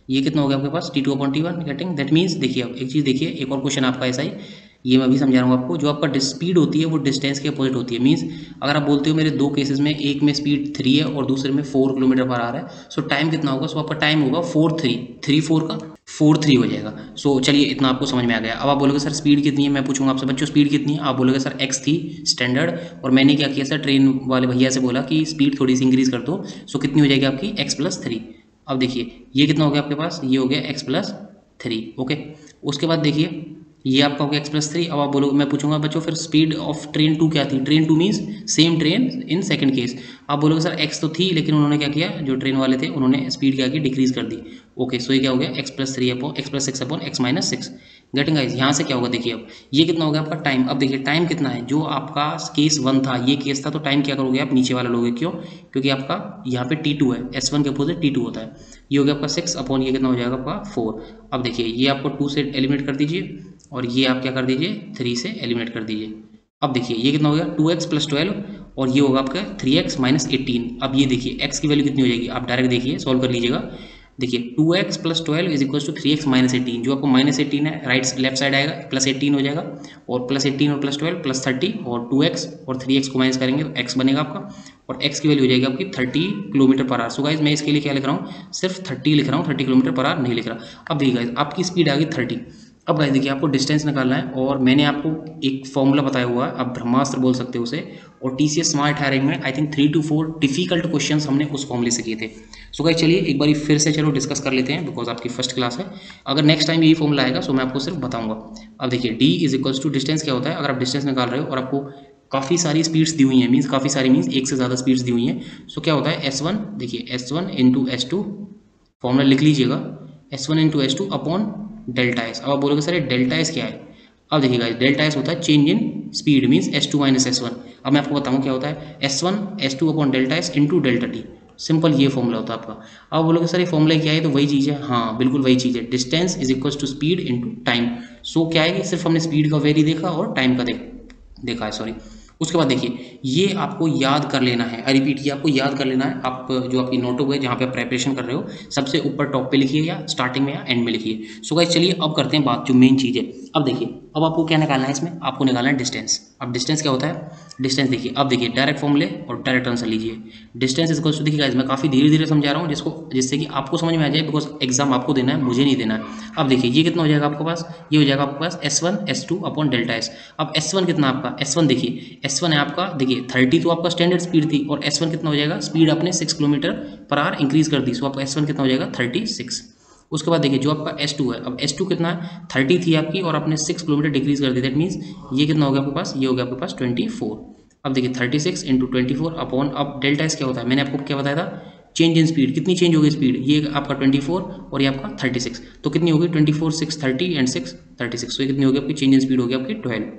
ये कितना हो गया आपके पास, T2 upon T1। Getting, that means देखिए, अब एक चीज़ देखिए, एक और क्वेश्चन आपका ऐसा ही, ये मैं अभी समझा रहा हूँ आपको, जो आपका स्पीड होती है वो डिस्टेंस के अपोजिट होती है। मीन्स अगर आप बोलते हो मेरे दो केसेस में, एक में स्पीड 3 है और दूसरे में 4 किलोमीटर पर आ रहा है, सो टाइम कितना होगा, सो आपका टाइम होगा 4 का 4 हो जाएगा। सो चलिए इतना आपको समझ में आ गया। अब आप बोलोगे सर स्पीड कितनी है, मैं पूछूंगा आपसे बच्चों स्पीड कितनी है, आप बोलोगे सर x थी स्टैंडर्ड, और मैंने क्या किया सर, ट्रेन वाले भैया से बोला कि स्पीड थोड़ी सी इंक्रीज कर दो, सो कितनी हो जाएगी आपकी x+3। अब देखिए ये कितना हो गया आपके पास, ये हो गया x+3। ओके, उसके बाद देखिए ये आपका हो गया x+3। अब आप बोलोगे, मैं पूछूंगा बच्चों फिर स्पीड ऑफ ट्रेन 2 क्या थी, train 2 means same train in second case. आप बोलोगे सर x तो थी, लेकिन उन्होंने क्या किया, जो ट्रेन वाले थे उन्होंने स्पीड क्या की, डिक्रीज कर दी। ओके, सो ये क्या हो गया, x+3 upon x+6 upon x-6। Getting guys, यहाँ से क्या होगा, देखिए अब ये कितना हो गया आपका टाइम। अब देखिए टाइम कितना है, जो आपका केस 1 था, ये केस था, तो टाइम क्या करोगे आप, नीचे वाला लोगे, क्यों, क्योंकि आपका यहाँ पे T2 है, S1 के अपोजिट T2 होता है। ये हो गया आपका 6 अपॉन ये कितना हो जाएगा आपका 4। अब देखिए ये आपको 2 से एलिमिनेट कर दीजिए, और ये आप क्या कर दीजिए, 3 से एलिमिनेट कर दीजिए। अब देखिए ये कितना हो गया, 2x + 12, और ये होगा आपका 3x - 18। अब ये देखिए x की वैल्यू कितनी हो जाएगी, आप डायरेक्ट देखिए सॉल्व कर लीजिएगा। देखिए 2x + 12 is equal to 3x - 18, जो आपको -18 है, राइट लेफ्ट साइड आएगा, +18 हो जाएगा, और +18 और +12 +30, और 2x और 3x को माइनस करेंगे तो x बनेगा आपका, और x की वैल्यू हो जाएगी आपकी 30 kilometre per hour. So guys मैं इसके लिए क्या लिख रहा हूँ, सिर्फ 30 लिख रहा हूँ, 30 किलोमीटर पर आवर नहीं लिख रहा। अब देखिए गाइज आपकी स्पीड आ गई 30। अब गाइस देखिए आपको डिस्टेंस निकालना है और मैंने आपको एक फॉर्मूला बताया हुआ है, आप ब्रह्मास्त्र बोल सकते हो उसे। और टीसीएस स्मार्ट हायरिंग में I think 3 to 4 difficult questions हमने उस फॉर्मूले से किए थे। सो गाइस चलिए एक बार फिर से चलो डिस्कस कर लेते हैं, बिकॉज आपकी फर्स्ट क्लास है। अगर नेक्स्ट टाइम यही फॉर्मूला आएगा सो मैं आपको सिर्फ बताऊंगा। अब देखिए D is equals to distance क्या होता है, अगर आप डिस्टेंस निकाल रहे हो और आपको काफ़ी सारी स्पीड्स दी हुई हैं, मीन्स काफ़ी सारी मीन्स एक से ज़्यादा स्पीड्स दी हुई हैं, सो क्या होता है S1, देखिए S1 इंटू S2, फॉर्मूला लिख लीजिएगा, S1 into S2 upon delta S. अब आप बोलोगे सर ये डेल्टा एस क्या है। अब देखिएगा डेल्टा एस होता है change in speed, means S2 minus S1। अब मैं आपको बताऊँ क्या होता है, S1 S2 upon delta S into delta T, simple ये फॉर्मूला होता है आपका। अब बोलोगे सर ये फॉर्मूला क्या है, तो वही चीज़ है, हाँ बिल्कुल वही चीज़ है, distance is equal to speed into time. So क्या है कि सिर्फ हमने स्पीड का वेरी देखा और टाइम का देखा है, सॉरी। उसके बाद देखिए ये आपको याद कर लेना है, आई रिपीट ये आपको याद कर लेना है। आप जो आपकी नोटबुक है जहाँ पे आप प्रेपरेशन कर रहे हो, सबसे ऊपर टॉप पे लिखिए या स्टार्टिंग में या एंड में लिखिए। सो गाइस चलिए अब करते हैं बात जो मेन चीज़ है। अब देखिए अब आपको क्या निकालना है इसमें, आपको निकालना है डिस्टेंस। अब डिस्टेंस क्या होता है, डिस्टेंस देखिए, अब देखिए डायरेक्ट फॉर्मूले और डायरेक्ट आंसर लीजिए। डिस्टेंस इक्वल्स टू, देखिए गाइस मैं काफ़ी धीरे धीरे समझा रहा हूँ जिससे कि आपको समझ में आ जाए, बिकॉज एग्जाम आपको देना है, मुझे नहीं देना है। अब देखिए ये कितना हो जाएगा आपके पास, ये हो जाएगा आपके पास S1 S2 upon delta S. अब S1 कितना आपका, S1 देखिए S1 है आपका, देखिए 30 तो आपका स्टैंडर्ड स्पीड थी, और S1 कितना हो जाएगा, स्पीड आपने 6 किलोमीटर पर आवर इंक्रीज कर दी, सो आपका S1 कितना हो जाएगा 36। उसके बाद देखिए जो आपका S2 है, अब S2 कितना है, 30 थी आपकी और आपने 6 किलोमीटर डिक्रीज कर दी, दैट मीन्स ये कितना हो गया आपके पास, ये हो गया आपके पास 24। अब देखिए 36 इंटू 24 अपॉन, अब डेल्टा एस क्या होता है, मैंने आपको क्या बताया था, चेंज इन स्पीड, कितनी चेंज होगी स्पीड, ये आपका 24 और ये आपका 36, तो कितनी होगी 24 6 30 एंड 6 36, तो ये कितनी होगी आपकी चेंज इन स्पीड होगी आपकी 12।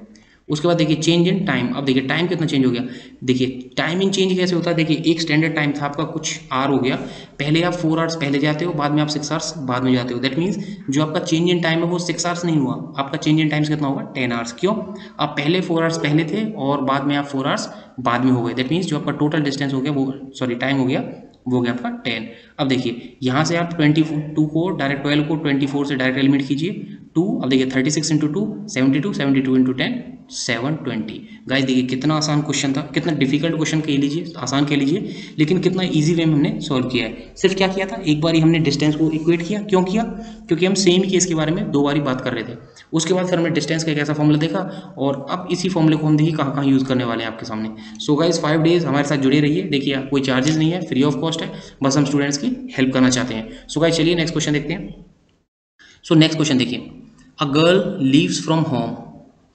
उसके बाद देखिए चेंज इन टाइम, अब देखिए टाइम कितना चेंज हो गया, देखिए टाइम इन चेंज कैसे होता है, देखिए एक स्टैंडर्ड टाइम था आपका कुछ आर हो गया, पहले आप 4 आवर्स पहले जाते हो, बाद में आप 6 आवर्स बाद में जाते हो, दैट मीन्स जो आपका चेंज इन टाइम है वो 6 आवर्स नहीं हुआ, आपका चेंज इन टाइम्स कितना होगा 10 आवर्स। क्यों, आप पहले 4 आवर्स पहले थे और बाद में आप 4 आवर्स बाद में हो गए, दैट मीन्स जो आपका टोटल डिस्टेंस हो गया वो, सॉरी टाइम हो गया वो हो गया आपका 10। अब देखिए यहाँ से आप 22 को डायरेक्ट 12 को 24 से डायरेक्ट एलिमिनेट कीजिए 2। अब देखिए 36 इंटू 2 72, 72 इंटू 10 720। गाइस देखिए कितना आसान क्वेश्चन था, कितना डिफिकल्ट क्वेश्चन कह लीजिए, आसान कह लीजिए, लेकिन कितना इजी वे में हमने सॉल्व किया है। सिर्फ क्या किया था, एक बार ही हमने डिस्टेंस को इक्वेट किया, क्यों किया, क्योंकि हम सेम केस के बारे में 2 बार ही बात कर रहे थे। उसके बाद फिर हमने डिस्टेंस का एक ऐसा फॉर्मूला देखा, और अब इसी फॉर्मूले को हम देखिए कहाँ कहाँ यूज़ करने वाले हैं आपके सामने। सो गाइस 5 डेज हमारे साथ जुड़े रहिए, देखिए कोई चार्जेस नहीं है, फ्री ऑफ कॉस्ट है, बस हम स्टूडेंट्स की हेल्प करना चाहते हैं। सो गाइस चलिए नेक्स्ट क्वेश्चन देखते हैं। सो नेक्स्ट क्वेश्चन देखिए, a girl leaves from home,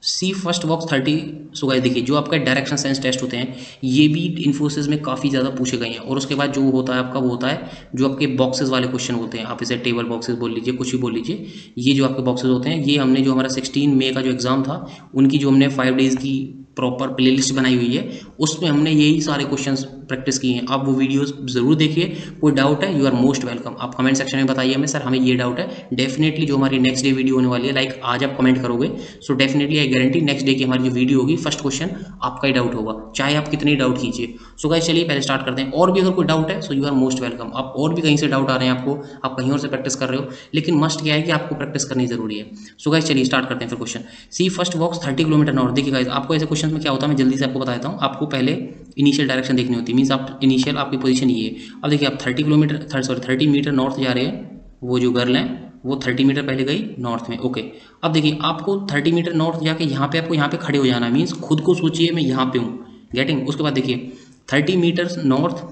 she first walk 30। So guys देखिए जो आपका डायरेक्शन सेंस टेस्ट होते हैं ये भी इन्फोसिस में काफ़ी ज़्यादा पूछे गए हैं, और उसके बाद जो होता है आपका वो होता है जो आपके बॉक्सेस वाले क्वेश्चन होते हैं, आप इसे टेबल बॉक्सेस बोल लीजिए, कुछ भी बोल लीजिए, ये जो आपके बॉक्सेस होते हैं, ये हमने जो हमारा 16 मई का जो एग्ज़ाम था उनकी जो हमने 5 डेज़ की प्रॉपर प्लेलिस्ट बनाई हुई है उसमें हमने यही सारे क्वेश्चंस प्रैक्टिस किए हैं। आप वो वीडियोस ज़रूर देखिए, कोई डाउट है यू आर मोस्ट वेलकम, आप कमेंट सेक्शन में बताइए हमें, सर हमें ये डाउट है। डेफिनेटली जो हमारी नेक्स्ट डे वीडियो होने वाली है, लाइक आज आप कमेंट करोगे so definitely I guarantee next day की हमारी जो वीडियो होगी फर्स्ट क्वेश्चन आपका ही डाउट होगा, चाहे आप कितनी डाउट कीजिए। सो गाइस चलिए पहले स्टार्ट करते हैं, और भी अगर कोई डाउट है so you are most welcome, आप और भी कहीं से डाउट आ रहे हैं आपको, आप कहीं और से प्रैक्टिस कर रहे हो, लेकिन मस्ट क्या है कि आपको प्रैक्टिस करनी जरूरी है। सो गाइस चलिए स्टार्ट करते हैं फिर क्वेश्चन। सी फर्स्ट वॉक्स 30 किलोमीटर नॉर्थ। देखिए गाइस आपको ऐसे क्वेश्चन में क्या होता है, मैं जल्दी से आपको बताता हूँ, आपको पहले इनिशियल डायरेक्शन देखनी होती है, मीन्स आप इनिशियल आपकी पोजीशन ये है। अब देखिए आप 30 मीटर नॉर्थ जा रहे हैं, वो जो गर्ल है वो 30 मीटर पहले गई नॉर्थ में, ओके। अब देखिए आपको 30 मीटर नॉर्थ जाके यहाँ पे आपको यहाँ पे खड़े हो जाना, मीन्स खुद को सोचिए मैं यहाँ पे हूँ, गेटिंग। उसके बाद देखिए 30 metres north,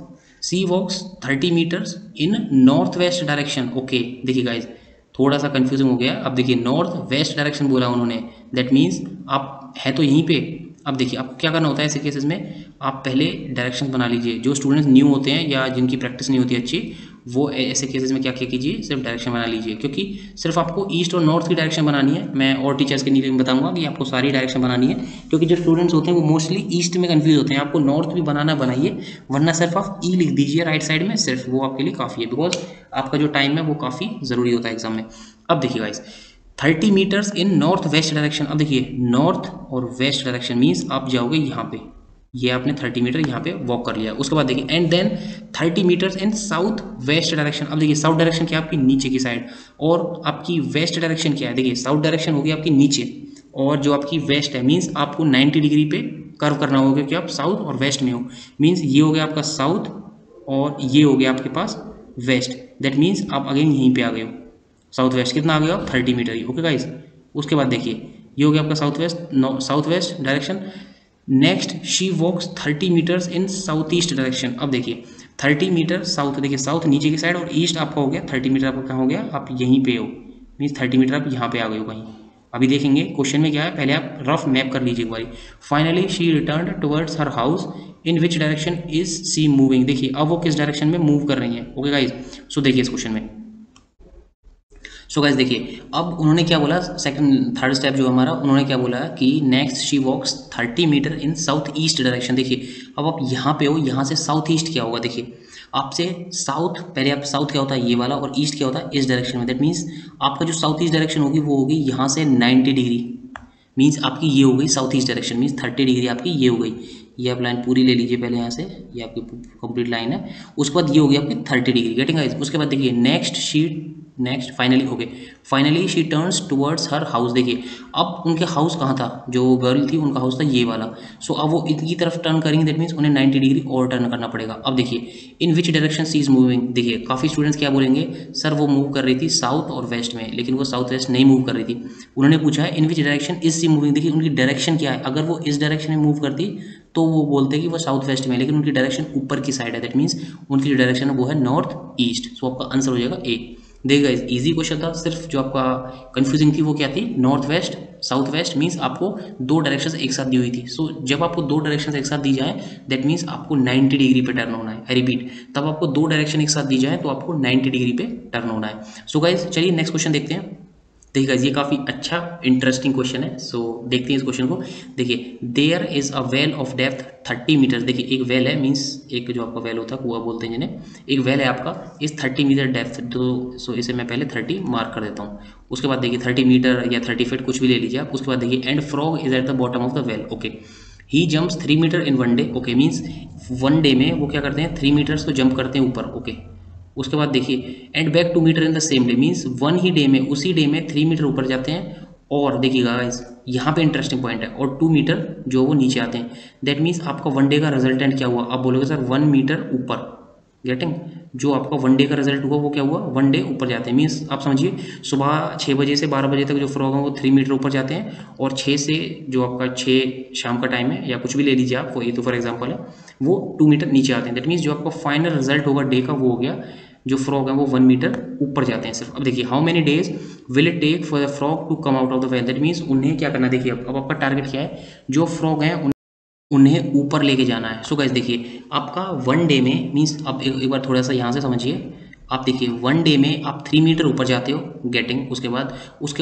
she walks 30 metres in north west direction, okay. देखिए गाइज थोड़ा सा कंफ्यूजिंग हो गया, अब देखिए नॉर्थ वेस्ट डायरेक्शन बोला उन्होंने, दैट मीन्स आप है तो यहीं पे। अब देखिए आपको क्या करना होता है ऐसे केसेस में, आप पहले डायरेक्शन बना लीजिए, जो स्टूडेंट्स न्यू होते हैं या जिनकी प्रैक्टिस नहीं होती अच्छी, वो ऐसे केसेस में क्या क्या कीजिए, सिर्फ डायरेक्शन बना लीजिए, क्योंकि सिर्फ आपको ईस्ट और नॉर्थ की डायरेक्शन बनानी है। मैं और टीचर्स के लिए बताऊंगा कि आपको सारी डायरेक्शन बनानी है, क्योंकि जो स्टूडेंट्स होते हैं वो मोस्टली ईस्ट में कंफ्यूज होते हैं, आपको नॉर्थ भी बनाना बनाइए, वरना सिर्फ आप ई लिख दीजिए राइट साइड में, सिर्फ वो आपके लिए काफ़ी है, बिकॉज आपका जो टाइम है वो काफ़ी ज़रूरी होता है एग्जाम में। अब देखिए guys 30 metres in north west direction, अब देखिए नॉर्थ और वेस्ट डायरेक्शन मीन्स आप जाओगे यहाँ पे, ये आपने 30 मीटर यहाँ पे वॉक कर लिया। उसके बाद देखिए and then 30 metres in south west direction. अब देखिए साउथ डायरेक्शन क्या है आपकी नीचे की साइड, और आपकी वेस्ट डायरेक्शन क्या है, देखिए साउथ डायरेक्शन होगी आपकी नीचे, और जो आपकी वेस्ट है मीन्स आपको 90 डिग्री पे कर्व करना होगा, क्योंकि आप साउथ और वेस्ट में हो, मीन्स ये हो गया आपका साउथ और ये हो गया आपके पास वेस्ट, दैट मीन्स आप अगेन यहीं पे आ गए हो, साउथ वेस्ट कितना आ गया 30 मीटर ही, ओके गाइस। उसके बाद देखिए ये हो गया आपका south west direction. Next she walks 30 metres in south east direction. अब देखिए 30 मीटर साउथ, देखिए साउथ नीचे की साइड और ईस्ट आपका हो गया 30 मीटर आपका कहाँ हो गया, आप यहीं पे हो, मीन्स 30 मीटर आप यहाँ पे आ गए हो कहीं। अभी देखेंगे क्वेश्चन में क्या है, पहले आप रफ मैप कर लीजिए एक बारी। Finally she return towards her house in which direction is C moving. देखिए अब वो किस डायरेक्शन में मूव कर रही हैं। ओके गाइज, सो देखिए इस क्वेश्चन में, सो गाइस देखिए अब उन्होंने क्या बोला, सेकंड थर्ड स्टेप जो हमारा, उन्होंने क्या बोला कि next she walks 30 metre in south east direction. देखिए अब आप यहाँ पे हो, यहाँ से साउथ ईस्ट क्या होगा, देखिए आपसे साउथ, पहले आप साउथ क्या होता है ये वाला, और ईस्ट क्या होता है इस डायरेक्शन में। दैट मीन्स आपका जो साउथ ईस्ट डायरेक्शन होगी वो होगी यहाँ से 90 डिग्री, मीन्स आपकी ये हो गई south east direction, means 30 degree आपकी ये हो गई। ये आप लाइन पूरी ले लीजिए पहले यहाँ से, ये आपकी कंप्लीट लाइन है। उसके बाद ये हो गई आपकी 30 डिग्री, गेटिंग गाइस। उसके बाद देखिए नेक्स्ट फाइनली हो गए, finally she turns towards her house. देखिए अब उनके हाउस कहाँ था, जो गर्ल थी उनका हाउस था ये वाला। सो अब वो इनकी तरफ टर्न करेंगे, दैट मीन्स उन्हें 90 डिग्री और टर्न करना पड़ेगा। अब देखिए in which direction C is moving. देखिए काफ़ी स्टूडेंट्स क्या बोलेंगे, सर वो मूव कर रही थी साउथ और वेस्ट में, लेकिन वो साउथ वेस्ट नहीं मूव कर रही थी। उन्होंने पूछा है in which direction is C moving. देखिए उनकी डायरेक्शन क्या है, अगर वो इस डायरेक्शन में मूव करती तो वो बोलते कि वो साउथ वेस्ट में, लेकिन उनकी डायरेक्शन ऊपर की साइड है, दैट मीन्स उनकी जो डायरेक्शन है वो है नॉर्थ ईस्ट। सो आपका आंसर हो जाएगा ए। देखिएगा इजी क्वेश्चन था, सिर्फ जो आपका कंफ्यूजिंग थी वो क्या थी, north west south west, means आपको दो डायरेक्शंस एक साथ दी हुई थी। सो जब आपको दो डायरेक्शंस एक साथ दी जाए दैट मीन्स आपको 90 डिग्री पे टर्न होना है। आई रिपीट, तब आपको दो डायरेक्शन एक साथ दी जाए तो आपको 90 डिग्री पे टर्न होना है। सो गाइज चलिए नेक्स्ट क्वेश्चन देखते हैं। देखिए ये काफ़ी अच्छा इंटरेस्टिंग क्वेश्चन है। सो देखते हैं इस क्वेश्चन को। देखिए there is a well of depth 30 metre. देखिए एक वेल है, मीन्स एक जो आपका वेल होता है कुआं बोलते हैं जिन्हें, एक वेल है आपका इस 30 मीटर डेप्थ। तो सो इसे मैं पहले 30 मार्क कर देता हूँ। उसके बाद देखिए 30 मीटर या 30 फीट कुछ भी ले लीजिए आप। उसके बाद देखिए and frog is at the bottom of the well. Okay he jumps 3 metre in one day. Okay means one day में वो क्या करते हैं 3 मीटर्स तो जंप करते हैं ऊपर। ओके उसके बाद देखिए and back 2 metre in the same day, means one ही डे में उसी डे में 3 मीटर ऊपर जाते हैं। और देखिएगा गाइस यहाँ पे इंटरेस्टिंग पॉइंट है, और 2 मीटर जो वो नीचे आते हैं। दैट मीन्स आपका वन डे का रिजल्टेंट क्या हुआ, आप बोलोगे सर 1 मीटर ऊपर। गेटिंग, जो आपका वन डे का रिजल्ट हुआ वो क्या हुआ, वन डे ऊपर जाते हैं। मीन्स आप समझिए सुबह 6 बजे से 12 बजे तक जो फ्रॉग है वो 3 मीटर ऊपर जाते हैं, और 6 से जो आपका 6 शाम का टाइम है या कुछ भी ले लीजिए आप, ये तो फॉर एग्जाम्पल है, वो 2 मीटर नीचे आते हैं। दैट मीन्स जो आपका फाइनल रिजल्ट होगा डे का वो हो गया, जो फ्रॉग है वो 1 मीटर ऊपर जाते हैं सिर्फ। अब देखिए how many days will it take for the frog to come out of the well. That means उन्हें क्या करना, देखिए अब आपका टारगेट क्या है, जो फ्रॉग हैं उन्हें ऊपर लेके जाना है। सो गाइस देखिए आपका वन डे में, मीन्स अब एक बार थोड़ा सा यहाँ से समझिए। आप देखिए वन डे में आप 3 मीटर ऊपर जाते हो, गेटिंग, उसके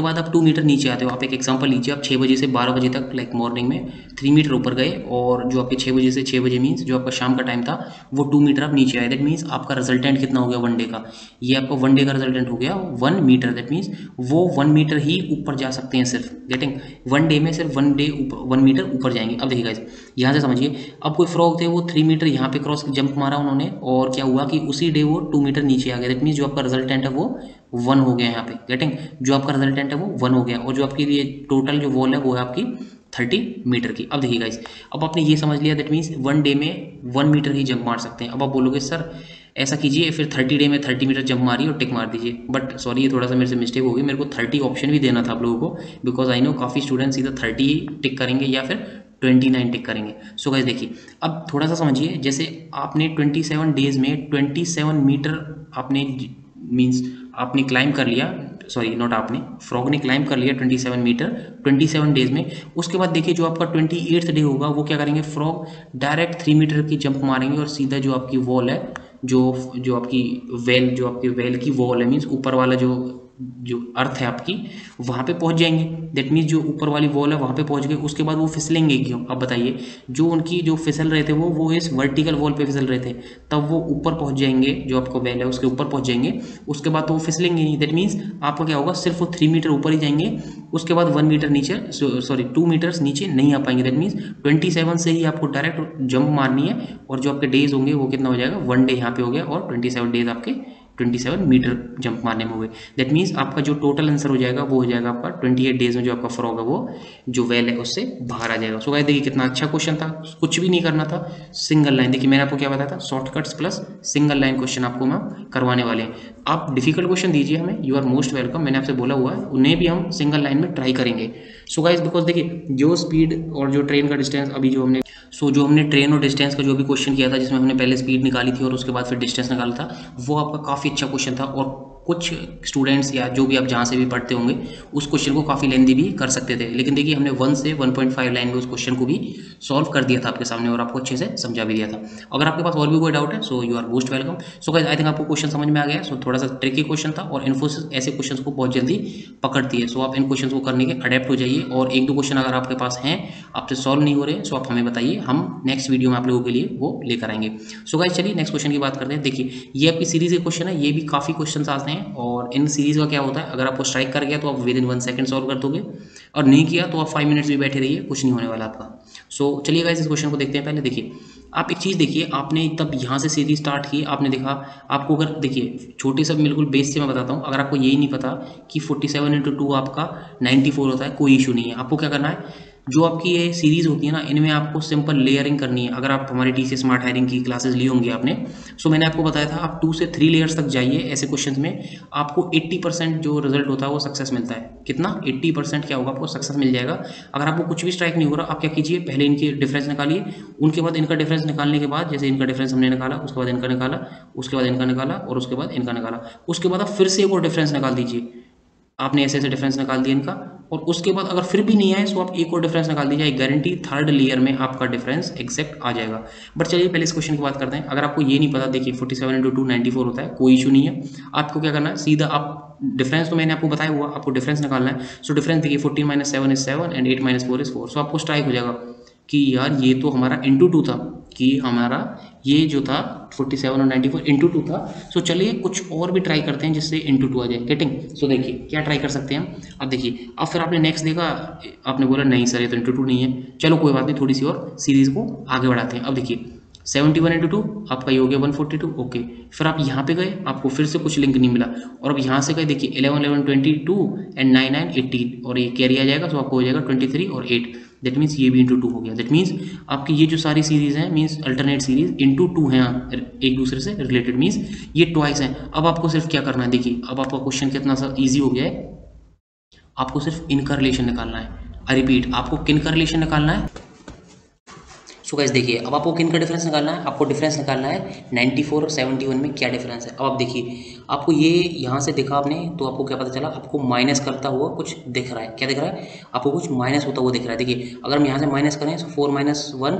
बाद आप 2 मीटर नीचे आते हो। आप एक एग्जांपल लीजिए, आप 6 बजे से 12 बजे तक लाइक मॉर्निंग में 3 मीटर ऊपर गए, और जो आपके 6 बजे से 6 बजे मीन्स जो आपका शाम का टाइम था वो 2 मीटर आप नीचे आए। दैट मीन्स आपका रिजल्टेंट कितना हो गया वन डे का, ये आपका वन डे का रिजल्टेंट हो गया 1 मीटर। दैट मीन्स वो 1 मीटर ही ऊपर जा सकते हैं सिर्फ, गेटिंग, वन डे में सिर्फ 1 मीटर ऊपर जाएंगे। अब देखिए गाइस यहाँ से समझिए, अब कोई फ्रॉग थे वो 3 मीटर यहाँ पे क्रॉस जंप मारा उन्होंने, और क्या हुआ कि उसी डे वो 2 मीटर नीचे आ गए। दैट मीन्स जो आपका रिजल्टेंट है वो 1 हो गया यहाँ पे, गेटिंग, जो आपका रिजल्टेंट है वो 1 हो गया, और जो आपकी ये टोटल जो वॉल है वो है आपकी 30 मीटर की। अब देखिए गाइस, अब आपने ये समझ लिया दैट मीन्स वन डे में 1 मीटर ही जंप मार सकते हैं। अब आप बोलोगे सर ऐसा कीजिए फिर 30 डे में 30 मीटर जंप मारिए और टिक मार दीजिए, बट सॉरी ये थोड़ा सा मेरे से मिस्टेक होगी, मेरे को 30 ऑप्शन भी देना था आप लोगों को, बिकॉज आई नो काफ़ी स्टूडेंट्स इधर 30 टिक करेंगे या फिर 29 टिक करेंगे। सो गाइस देखिए अब थोड़ा सा समझिए, जैसे आपने 27 डेज में 27 मीटर आपने मीन्स आपने क्लाइम कर लिया, सॉरी नॉट आपने, फ्रॉग ने क्लाइम कर लिया 27 मीटर 27 डेज में। उसके बाद देखिए जो आपका 28th डे होगा वो क्या करेंगे, फ्रॉग डायरेक्ट 3 मीटर की जंप मारेंगे और सीधा जो आपकी वॉल है, जो आपकी वेल की वॉल है, मीन्स ऊपर वाला जो अर्थ है आपकी, वहाँ पे पहुँच जाएंगे। दैट मीन्स जो ऊपर वाली वॉल है वहाँ पे पहुँच गए। उसके बाद वो फिसलेंगे क्यों, अब बताइए, जो उनकी जो फिसल रहे थे वो इस वर्टिकल वॉल पे फिसल रहे थे, तब वो ऊपर पहुँच जाएंगे, जो आपको वेल है उसके ऊपर पहुँच जाएंगे। उसके बाद तो वो फिसलेंगे नहीं, दैट मीन्स आपका क्या होगा, सिर्फ वो 3 मीटर ऊपर ही जाएंगे। उसके बाद 1 मीटर नीचे, सॉरी 2 मीटर्स नीचे नहीं आ पाएंगे। दैट मीन्स 27 से ही आपको डायरेक्ट जंप मारनी है, और जो आपके डेज होंगे वो कितना हो जाएगा, 1 डे यहाँ पे हो गया और 27 डेज आपके 27 मीटर जंप मारने में हुए। दैट मीन्स आपका जो टोटल आंसर हो जाएगा वो हो जाएगा आपका 28 डेज में जो आपका फ्रॉग है वो जो वेल है उससे बाहर आ जाएगा। सो गाइस देखिए कितना अच्छा क्वेश्चन था, कुछ भी नहीं करना था, सिंगल लाइन। देखिए मैंने आपको क्या बताया था, shortcuts plus single line question आपको हम करवाने वाले हैं। आप डिफिकल्ट क्वेश्चन दीजिए हमें, यू आर मोस्ट वेलकम, मैंने आपसे बोला हुआ है, उन्हें भी हम सिंगल लाइन में ट्राई करेंगे। सो गाइस बिकॉज देखिए जो स्पीड और जो ट्रेन का डिस्टेंस अभी जो हमने जो हमने ट्रेन और डिस्टेंस का जो भी क्वेश्चन किया था जिसमें हमने पहले स्पीड निकाली थी और उसके बाद फिर डिस्टेंस निकाला था, वो आपका काफ़ी अच्छा क्वेश्चन था। और कुछ स्टूडेंट्स या जो भी आप जहाँ से भी पढ़ते होंगे उस क्वेश्चन को काफ़ी लेंदी भी कर सकते थे, लेकिन देखिए हमने 1 से 1.5 लाइन में उस क्वेश्चन को भी सॉल्व कर दिया था आपके सामने और आपको अच्छे से समझा भी दिया था। अगर आपके पास और भी कोई डाउट है so you are most welcome. So guys I think आपको क्वेश्चन समझ में आ गया। सो थोड़ा सा ट्रिकी क्वेश्चन था और इन्फोसिस ऐसे क्वेश्चन को बहुत जल्दी पकड़ती है। सो आप इन क्वेश्चन को करने के अडेप्ट हो जाइए, और एक दो क्वेश्चन अगर आपके पास हैं आपसे सॉल्व नहीं हो रहे सो आप हमें बताइए, हम नेक्स्ट वीडियो में आप लोगों के लिए वो लेकर आएंगे। सो गाइस चलिए नेक्स्ट क्वेश्चन की बात करते हैं। देखिए ये आपकी सीरीज के क्वेश्चन है, ये भी काफ़ी क्वेश्चन आते हैं, और इन सीरीज का क्या होता है, अगर आपको स्ट्राइक कर गया तो आप विद इन 1 सेकंड सॉल्व कर दोगे, और नहीं किया तो आप 5 मिनट्स भी बैठे रहिए, कुछ नहीं होने वाला आपका। सो चलिए गाइस इस क्वेश्चन को देखते हैं। पहले देखिए आप एक चीज़ देखिए, आपने तब यहाँ से सीरीज स्टार्ट की, आपने देखा आपको अगर देखिए छोटे सब बिल्कुल बेस से मैं बताता हूँ, अगर आपको यही नहीं पता कि 47 × 2 आपका 94 होता है, कोई इशू नहीं है। आपको क्या करना है, जो आपकी ये सीरीज होती है ना, इनमें आपको सिंपल लेयरिंग करनी है। अगर आप हमारे टीसी स्मार्ट हायरिंग की क्लासेस ली होंगी आपने, सो मैंने आपको बताया था आप 2 से 3 लेयर्स तक जाइए ऐसे क्वेश्चंस में, आपको 80% जो रिजल्ट होता है वो सक्सेस मिलता है। कितना 80% क्या होगा, आपको सक्सेस मिल जाएगा। अगर आपको कुछ भी स्ट्राइक नहीं हो रहा, आप क्या कीजिए, पहले इनकी डिफरेंस निकालिए, उनके बाद इनका डिफरेंस निकालने के बाद, जैसे इनका डिफरेंस हमने निकाला, उसके बाद इनका निकाला, उसके बाद इनका निकाला, और उसके बाद इनका निकाला, उसके बाद आप फिर से एक और डिफरेंस निकाल दीजिए। आपने ऐसे ऐसे डिफरेंस निकाल दिया इनका, और उसके बाद अगर फिर भी नहीं आए तो आप एक और डिफरेंस निकाल दीजिए, गारंटी थर्ड लेयर में आपका डिफरेंस एग्जैक्ट आ जाएगा। बट चलिए पहले इस क्वेश्चन की बात करते हैं। अगर आपको ये नहीं पता, देखिए 47 × 2 94 होता है, कोई इशू नहीं है। आपको क्या करना है, सीधा आप डिफरेंस तो मैंने आपको बताया हुआ, आपको डिफरेंस निकालना है। सो डिफरेंस देखिए 14 - 7 = 7 एंड 8 - 4 = 4। सो आपको स्ट्राइक हो जाएगा कि यार ये तो हमारा इंटू 2 था, कि हमारा ये जो था 47 और 94 इंटू 2 था। सो चलिए कुछ और भी ट्राई करते हैं जिससे इंटू 2 आ जाए, गेटिंग। सो देखिए क्या ट्राई कर सकते हैं हम। अब देखिए अब फिर आपने नेक्स्ट देखा, आपने बोला नहीं सर ये तो इंटू 2 नहीं है, चलो कोई बात नहीं, थोड़ी सी और सीरीज को आगे बढ़ाते हैं। अब देखिए 71 × 2 आपका ये हो गया 142, ओके। फिर आप यहाँ पे गए, आपको फिर से कुछ लिंक नहीं मिला, और अब यहाँ से गए, देखिए 11 11 22 एंड 9 9 18, और ये कैरी आ जाएगा, तो आपको हो जाएगा 23 और 8। दैट मीन्स ये भी इंटू 2 हो गया। दैट मीन्स आपकी ये जो सारी सीरीज हैं, मीन्स अल्टरनेट सीरीज इंटू 2 हैं एक दूसरे से रिलेटेड, मीन्स ये ट्वाइस हैं। अब आपको सिर्फ क्या करना है, देखिए अब आपका क्वेश्चन कितना सा ईजी हो गया है, आपको सिर्फ इनका रिलेशन निकालना है। आई रिपीट, आपको किन का रिलेशन निकालना है। सो गाइस देखिए अब आपको किन का डिफरेंस निकालना है, आपको डिफरेंस निकालना है 94 और 71 में क्या डिफरेंस है। अब आप देखिए आपको ये यहाँ से देखा आपने, तो आपको क्या पता चला, आपको माइनस करता हुआ कुछ दिख रहा है। क्या दिख रहा है, आपको कुछ माइनस होता हुआ दिख रहा है। देखिए अगर हम यहाँ से माइनस करें तो 4 - 1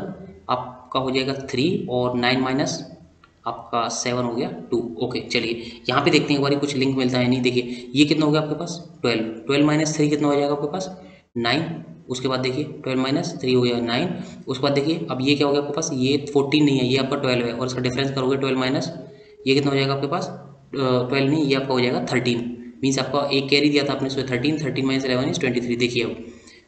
आपका हो जाएगा 3, और 9 - आपका 7 हो गया 2, ओके। चलिए यहाँ पे देखते हैं एक बार कुछ लिंक मिलता है नहीं। देखिए ये कितना हो गया आपके पास 12, 12 - 3 कितना हो जाएगा आपके पास 9, उसके बाद देखिए 12 - 3 हो गया 9, उसके बाद देखिए अब ये क्या हो गया आपके पास, ये 14 नहीं है, ये आपका 12 है, और इसका डिफरेंस करोगे 12 - ये कितना हो जाएगा आपके पास 12 नहीं, ये आपका हो जाएगा 13। मीन्स आपका एक कैरी दिया था आपने, इसमें 13 13 - 11 = 23। देखिए अब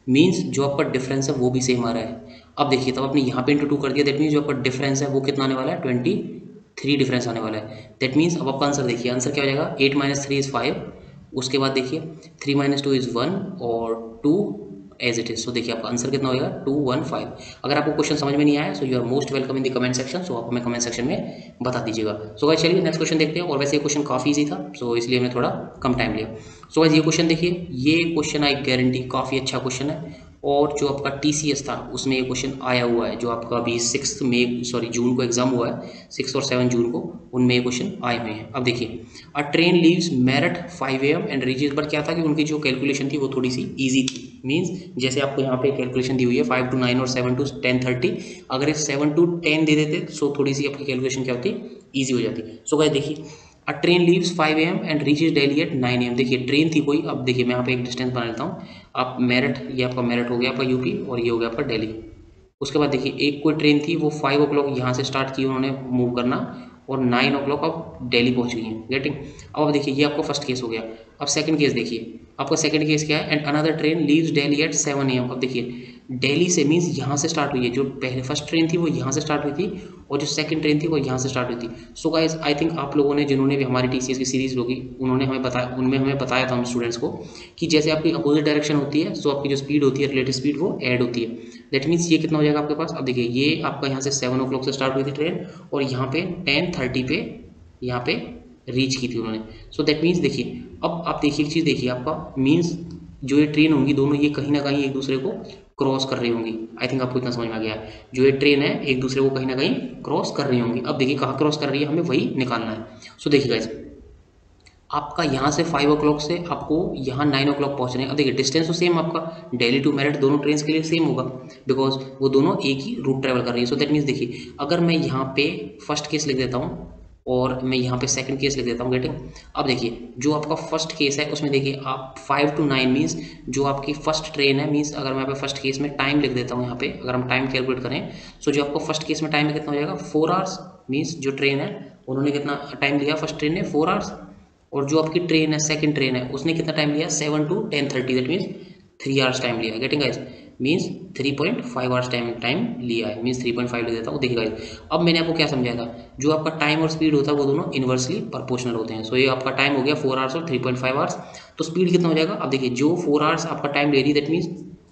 मीन्स जो आपका डिफरेंस है वो भी सेम आ रहा है। अब देखिए तब आपने यहाँ पे इंटू 2 कर दिया, दैट मीन्स जो आपका डिफरेंस है वो कितना आने वाला है 23 डिफरेंस आने वाला है। दैट मीन्स अब आपका आंसर देखिए, आंसर क्या हो जाएगा 8 - 3 = 5, उसके बाद देखिए 3 - 2 = 1 और 2 एज इट इज। सो देखिए आपका आंसर कितना होगा 215। अगर आपको क्वेश्चन समझ में नहीं आया so you are most welcome in the comment section. So आप हमें कमेंट सेक्शन में बता दीजिएगा। सो गाइस चलिए नेक्स्ट क्वेश्चन देखते हैं, और वैसे ये क्वेश्चन काफ़ी इजी था सो इसलिए हमने थोड़ा कम टाइम लिया। सो गाइस ये क्वेश्चन देखिए, ये क्वेश्चन आई गारंटी काफ़ी अच्छा क्वेश्चन है, और जो आपका TCS था उसमें ये क्वेश्चन आया हुआ है, जो आपका अभी 6 जून को एग्जाम हुआ है, 6 और 7 जून को, उनमें ये क्वेश्चन आए हुए हैं। अब देखिए a train leaves Meerut 5 AM and reaches, but क्या था कि उनकी जो कैलकुलेशन थी वो थोड़ी सी ईजी थी। मीन्स जैसे आपको यहाँ पे कैलकुलेशन दी हुई है 5 to 9 और 7 to 10:30, अगर ये 7 to 10 दे देते सो थोड़ी सी आपकी कैलकुलेशन क्या होती, ईजी हो जाती। सो गाइस देखिए a train leaves 5 AM and reaches Delhi at 9 AM। देखिए ट्रेन थी कोई, अब देखिए मैं यहाँ पे एक डिस्टेंस बना लेता हूँ। आप मेरठ, ये आपका मेरठ हो गया आपका यूपी, और ये हो गया आपका दिल्ली। उसके बाद देखिए एक कोई ट्रेन थी वो 5 o'clock यहाँ से स्टार्ट की उन्होंने मूव करना, और 9 o'clock अब दिल्ली पहुँच गई हैं, गेटिंग। अब देखिए ये आपका फर्स्ट केस हो गया। अब सेकंड केस देखिए, आपका सेकंड केस क्या है, and another train leaves Delhi at 7 AM। अब देखिए दिल्ली से मीन्स यहाँ से स्टार्ट हुई है, जो पहले फर्स्ट ट्रेन थी वो यहाँ से स्टार्ट हुई थी और जो सेकंड ट्रेन थी वो यहाँ से स्टार्ट हुई थी। सो गाइस आई थिंक आप लोगों ने, जिन्होंने भी हमारी टीसीएस की सीरीज होगी, उन्होंने हमें बताया, उनमें हमें बताया था हम स्टूडेंट्स को कि जैसे आपकी अपोजिट डायरेक्शन होती है सो आपकी जो स्पीड होती है, रिलेटिव स्पीड, वो ऐड होती है। दैट मीन्स ये कितना हो जाएगा आपके पास, अब देखिए ये आपका यहाँ से 7 o'clock से स्टार्ट हुई थी ट्रेन और यहाँ पे 10:30 पे यहाँ पे रीच की थी उन्होंने। सो दैट मीन्स देखिए, अब आप देखिए एक चीज़ देखिए, आपका मीन्स जो ये ट्रेन होंगी दोनों ये कहीं ना कहीं एक दूसरे को क्रॉस कर रही होंगी। आई थिंक आपको इतना समझ में आ गया है, जो ये ट्रेन है एक दूसरे को कहीं ना कहीं क्रॉस कर रही होंगी। अब देखिए कहाँ क्रॉस कर रही है, हमें वही निकालना है। सो देखिए गाइस, आपका यहाँ से 5 o'clock से आपको यहाँ 9 o'clock पहुँचना है। अब देखिए डिस्टेंस तो सेम आपका दिल्ली टू मेरठ दोनों ट्रेन के लिए सेम होगा, बिकॉज वो दोनों एक ही रूट ट्रेवल कर रही है। सो दैट मीन्स देखिए, अगर मैं यहाँ पे फर्स्ट केस लिख देता हूँ और मैं यहाँ पे सेकंड केस लिख देता हूँ, गेटिंग। अब देखिए जो आपका फर्स्ट केस है उसमें देखिए आप 5 to 9 मीन्स जो आपकी फर्स्ट ट्रेन है, मीन्स अगर मैं यहाँ पे फर्स्ट केस में टाइम लिख देता हूँ, यहाँ पे अगर हम टाइम कैलकुलेट करें सो जो आपको फर्स्ट केस में टाइम कितना हो जाएगा 4 hours। मीन्स जो ट्रेन है उन्होंने कितना टाइम लिया, फर्स्ट ट्रेन ने 4 hours, और जो आपकी ट्रेन है सेकंड ट्रेन है उसने कितना टाइम लिया 7 to 10:30, that means 3 hours time लिया। Getting guys, means 3.5 hours time लिया है, मीन्स 3.5 ले देता हूँ। देखिए गाइस, अब मैंने आपको क्या समझाया था, जो आपका टाइम और स्पीड होता है वो दोनों इन्वर्सली प्रोपोर्शनल होते हैं। सो ये आपका टाइम हो गया 4 hours और 3.5 hours, तो स्पीड कितना हो जाएगा। अब देखिए जो 4 hours आपका टाइम ले रही है दैट मीन्स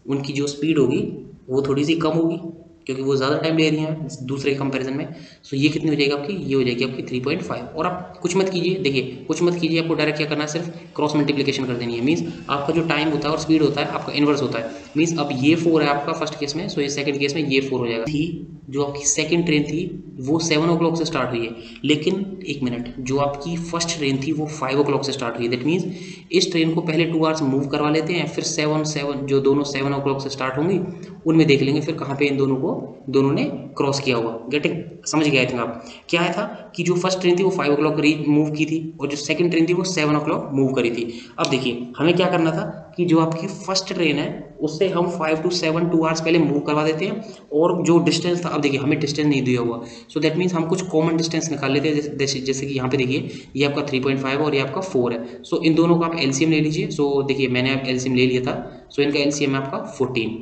उनकी जो स्पीड होगी वो थोड़ी सी कम होगी क्योंकि वो ज़्यादा टाइम ले रही हैं दूसरे कंपैरिजन में। सो ये कितनी हो जाएगी आपकी, ये हो जाएगी आपकी 3.5। और आप कुछ मत कीजिए, देखिए कुछ मत कीजिए, आपको डायरेक्ट क्या करना है, सिर्फ क्रॉस मल्टीप्लिकेशन कर देनी है। मीन्स आपका जो टाइम होता है और स्पीड होता है आपका इन्वर्स होता है। मीन्स अब ये 4 है आपका फर्स्ट केस में, सो ये सेकंड केस में ये 4 हो जाएगा। थी जो आपकी सेकंड ट्रेन थी वो 7 o'clock से स्टार्ट हुई है, लेकिन एक मिनट, जो आपकी फर्स्ट ट्रेन थी वो 5 o'clock से स्टार्ट हुई है। दैट मीन्स इस ट्रेन को पहले 2 hours मूव करवा लेते हैं, फिर 7 जो दोनों 7 o'clock से स्टार्ट होंगी उनमें देख लेंगे फिर कहाँ पे इन दोनों ने क्रॉस किया हुआ। गेटिंग, समझ गए थे आप। क्या है था कि जो फर्स्ट ट्रेन थी वो 5 o'clock मूव की थी और जो सेकंड ट्रेन थी वो 7 o'clock मूव करी थी। अब देखिए हमें क्या करना था कि जो आपकी फर्स्ट ट्रेन है उससे हम 5 to 7 2 hours पहले मूव करवा देते हैं, और जो डिस्टेंस था, अब देखिए हमें डिस्टेंस नहीं दिया हुआ, सो दैट मीन्स हम कुछ कॉमन डिस्टेंस निकाल लेते हैं। जैसे कि यहाँ पे देखिए ये आपका 3.5 और ये आपका 4 है। सो इन दोनों का आप एलसीएम ले लीजिए। सो देखिए मैंने एलसीएम ले लिया था, सो इनका एलसीएम है आपका 14।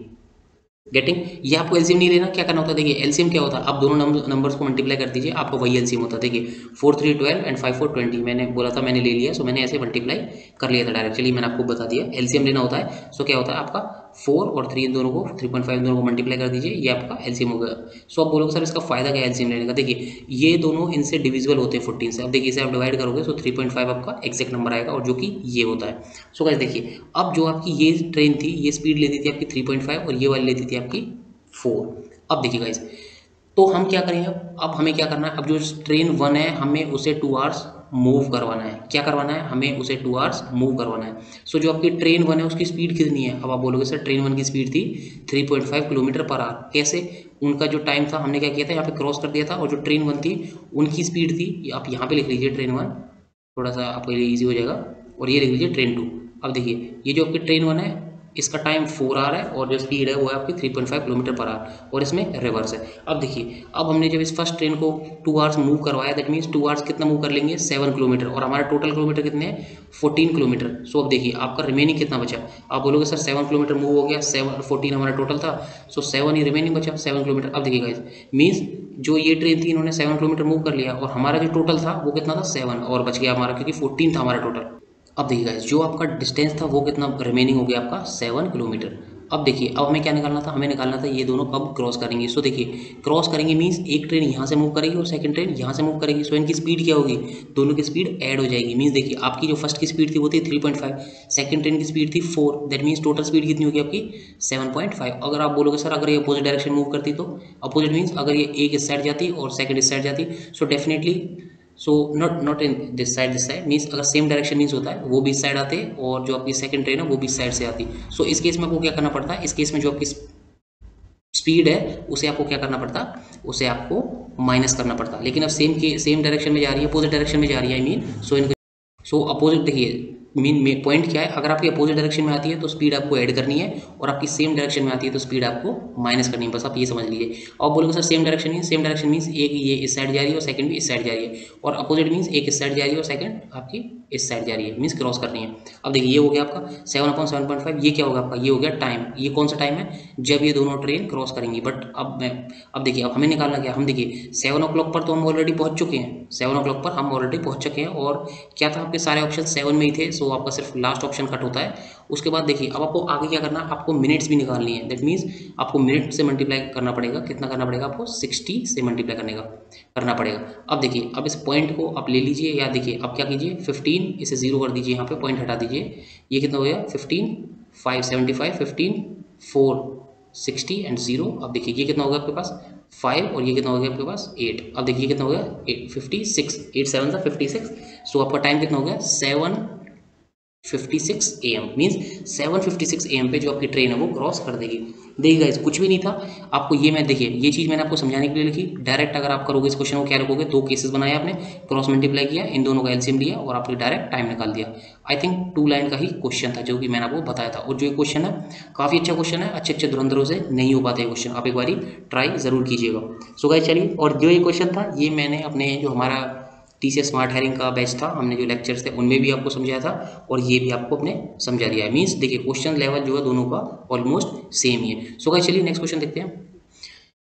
गेटिंग, ये आपको एलसीएम नहीं लेना, क्या करना होता है, देखिए एलसीएम क्या होता है, आप दोनों नंबर्स को मल्टीप्लाई कर दीजिए, आपको वही एलसीएम होता है। देखिए 4 3 12 एंड 5 4 20, मैंने बोला था, मैंने ले लिया, सो मैंने ऐसे मल्टीप्लाई कर लिया था डायरेक्ट। चलिए मैंने आपको बता दिया एलसीएम लेना होता है। सो क्या होता है आपका 4 और 3 इन दोनों को 3.5 इन दोनों को मल्टीप्लाई कर दीजिए, ये आपका एलसीएम हो गया। सो आप बोलोगे सर इसका फायदा क्या है एलसीएम लेने का, देखिए ये दोनों इनसे डिविजिबल होते हैं 14 से। अब देखिए इसे आप डिवाइड करोगे तो 3.5 आपका एक्जैक्ट नंबर आएगा, और जो कि ये होता है। सो गाइस देखिए, अब जो आपकी ये ट्रेन थी ये स्पीड लेती थी आपकी 3.5 और ये वाली लेती थी आपकी 4। अब देखिए गाइस, तो हम क्या करेंगे, अब हमें क्या करना है, अब जो ट्रेन 1 है हमें उसे 2 hours मूव करवाना है। क्या करवाना है, हमें उसे 2 hours मूव करवाना है। सो जो आपकी ट्रेन 1 है उसकी स्पीड कितनी है, अब आप बोलोगे सर ट्रेन 1 की स्पीड थी 3.5 किलोमीटर पर आवर। कैसे, उनका जो टाइम था हमने क्या किया था, यहाँ पे क्रॉस कर दिया था, और जो ट्रेन 1 थी उनकी स्पीड थी, आप यहाँ पे लिख लीजिए ट्रेन 1, थोड़ा सा आपके लिए ईजी हो जाएगा, और ये लिख लीजिए ट्रेन 2। अब देखिए ये जो आपकी ट्रेन 1 है इसका टाइम 4 hour है और जो स्पीड है वो है आपकी 3.5 किलोमीटर पर आवर, और इसमें रिवर्स है। अब देखिए, अब हमने जब इस फर्स्ट ट्रेन को 2 hours मूव करवाया, दैट मीन्स 2 hours कितना मूव कर लेंगे 7 किलोमीटर, और हमारा टोटल किलोमीटर कितने हैं 14 किलोमीटर। सो अब देखिए आपका रिमेनिंग कितना बचा, आप बोलोगे सर 7 किलोमीटर मूव हो गया, 14 हमारा टोटल था, सो 7 ही रिमेनिंग बचा 7 किलोमीटर। अब देखिए गाइस, मीन्स जो ये ट्रेन थी इन्होंने 7 किलोमीटर मूव कर लिया, और हमारा जो टोटल था वो कितना था 7, और बच गया हमारा क्योंकि 14 था हमारा टोटल। अब देखिए गाइस, जो आपका डिस्टेंस था वो कितना रिमेनिंग हो गया आपका 7 किलोमीटर। अब देखिए, अब हमें क्या निकालना था, हमें निकालना था ये दोनों कब क्रॉस करेंगे। सो देखिए क्रॉस करेंगे मीन्स एक ट्रेन यहाँ से मूव करेगी और सेकंड ट्रेन यहाँ से मूव करेगी। सो इनकी स्पीड क्या होगी, दोनों की स्पीड ऐड हो जाएगी। मीन्स देखिए आपकी जो फर्स्ट की स्पीड थी वो थी 3.5, सेकंड ट्रेन की स्पीड थी 4, दैट मीन्स टोटल स्पीड कितनी होगी आपकी 7.5। अगर आप बोलोगे सर अगर ये अपोजिट डायरेक्शन मूव करती, तो अपोजिट मीन्स अगर ये एक इस साइड जाती और सेकंड इस साइड जाती, so definitely so not in this side means अगर सेम डायरेक्शन मीन्स होता है वो भी इस साइड आते, और जो आपकी सेकंड ट्रेन है वो भी इस साइड से आती। सो इस केस में आपको क्या करना पड़ता है, इस केस में जो आपकी स्पीड है उसे आपको क्या करना पड़ता, उसे आपको माइनस करना पड़ता। लेकिन अब सेम डायरेक्शन में जा रही है, अपोजिट डायरेक्शन में जा रही है, आई मीन सो इनको, सो अपोजिट देखिए मीन पॉइंट क्या है, अगर आपकी अपोजिट डायरेक्शन में आती है तो स्पीड आपको ऐड करनी है, और आपकी सेम डायरेक्शन में आती है तो स्पीड आपको माइनस करनी है, बस आप ये समझ लीजिए। और बोलोगे सर सेम डायरेक्शन मीन्स एक ये इस साइड जा रही है और सेकंड भी इस साइड जा रही है, और अपोजिट मीन्स एक इस साइड जा रही है और सेकंड आपकी इस साइड जा रही है, मीन्स क्रॉस करनी है। अब देखिए ये हो गया आपका 7/7.5, ये क्या होगा आपका, ये हो गया टाइम। ये कौन सा टाइम है, जब ये दोनों ट्रेन क्रॉस करेंगी। बट अब देखिए, अब हमें निकालना क्या, हम देखिए 7 o'clock पर तो हम ऑलरेडी पहुंच चुके हैं, 7 o'clock पर हम ऑलरेडी पहुंच चुके हैं, और क्या था आपके सारे ऑप्शन 7 में ही थे, सो आपका सिर्फ लास्ट ऑप्शन कट होता है। उसके बाद देखिए अब आपको आगे क्या करना है, आपको मिनट्स भी निकालनी है। दैट मीन्स आपको मिनट से मल्टीप्लाई करना पड़ेगा, कितना करना पड़ेगा आपको, 60 से मल्टीप्लाई करना पड़ेगा। अब देखिए, अब इस पॉइंट को आप ले लीजिए, या देखिए अब क्या कीजिए, 15 इसे 0 कर दीजिए, यहाँ पे पॉइंट हटा दीजिए। ये कितना हो गया, 15 5 75, 15 4 60 एंड 0। अब देखिए ये कितना हो गया आपके पास 5, और ये कितना हो गया आपके पास 8। अब देखिए कितना हो गया 56, 8 7 सा 56। सो आपका टाइम कितना हो गया 7:56 AM, मीन्स 7:56 AM पे जो आपकी ट्रेन है वो क्रॉस कर देगी। देखिए गाइस कुछ भी नहीं था आपको, ये मैं देखिए ये चीज़ मैंने आपको समझाने के लिए लिखी। डायरेक्ट अगर आप करोगे इस क्वेश्चन को क्या रखोगे, दो केसेस बनाए आपने, क्रॉस मल्टीप्लाई किया, इन दोनों का एलसीएम लिया और आपने डायरेक्ट टाइम निकाल दिया। आई थिंक 2 लाइन का ही क्वेश्चन था जो कि मैंने आपको बताया था, और जो ये क्वेश्चन है काफ़ी अच्छा क्वेश्चन है, अच्छे धुरंधरों से नहीं हो पाते क्वेश्चन, आप एक बार ट्राई जरूर कीजिएगा। सो गाइस चलिए, और जो ये क्वेश्चन था ये मैंने अपने जो हमारा TCS स्मार्ट हायरिंग का बैच था, हमने जो लेक्चर्स थे उनमें भी आपको समझाया था, और ये भी आपको अपने समझा दिया है। मीन्स देखिए क्वेश्चन लेवल जो है दोनों का ऑलमोस्ट सेम ही है। सो गाइस चलिए नेक्स्ट क्वेश्चन देखते हैं।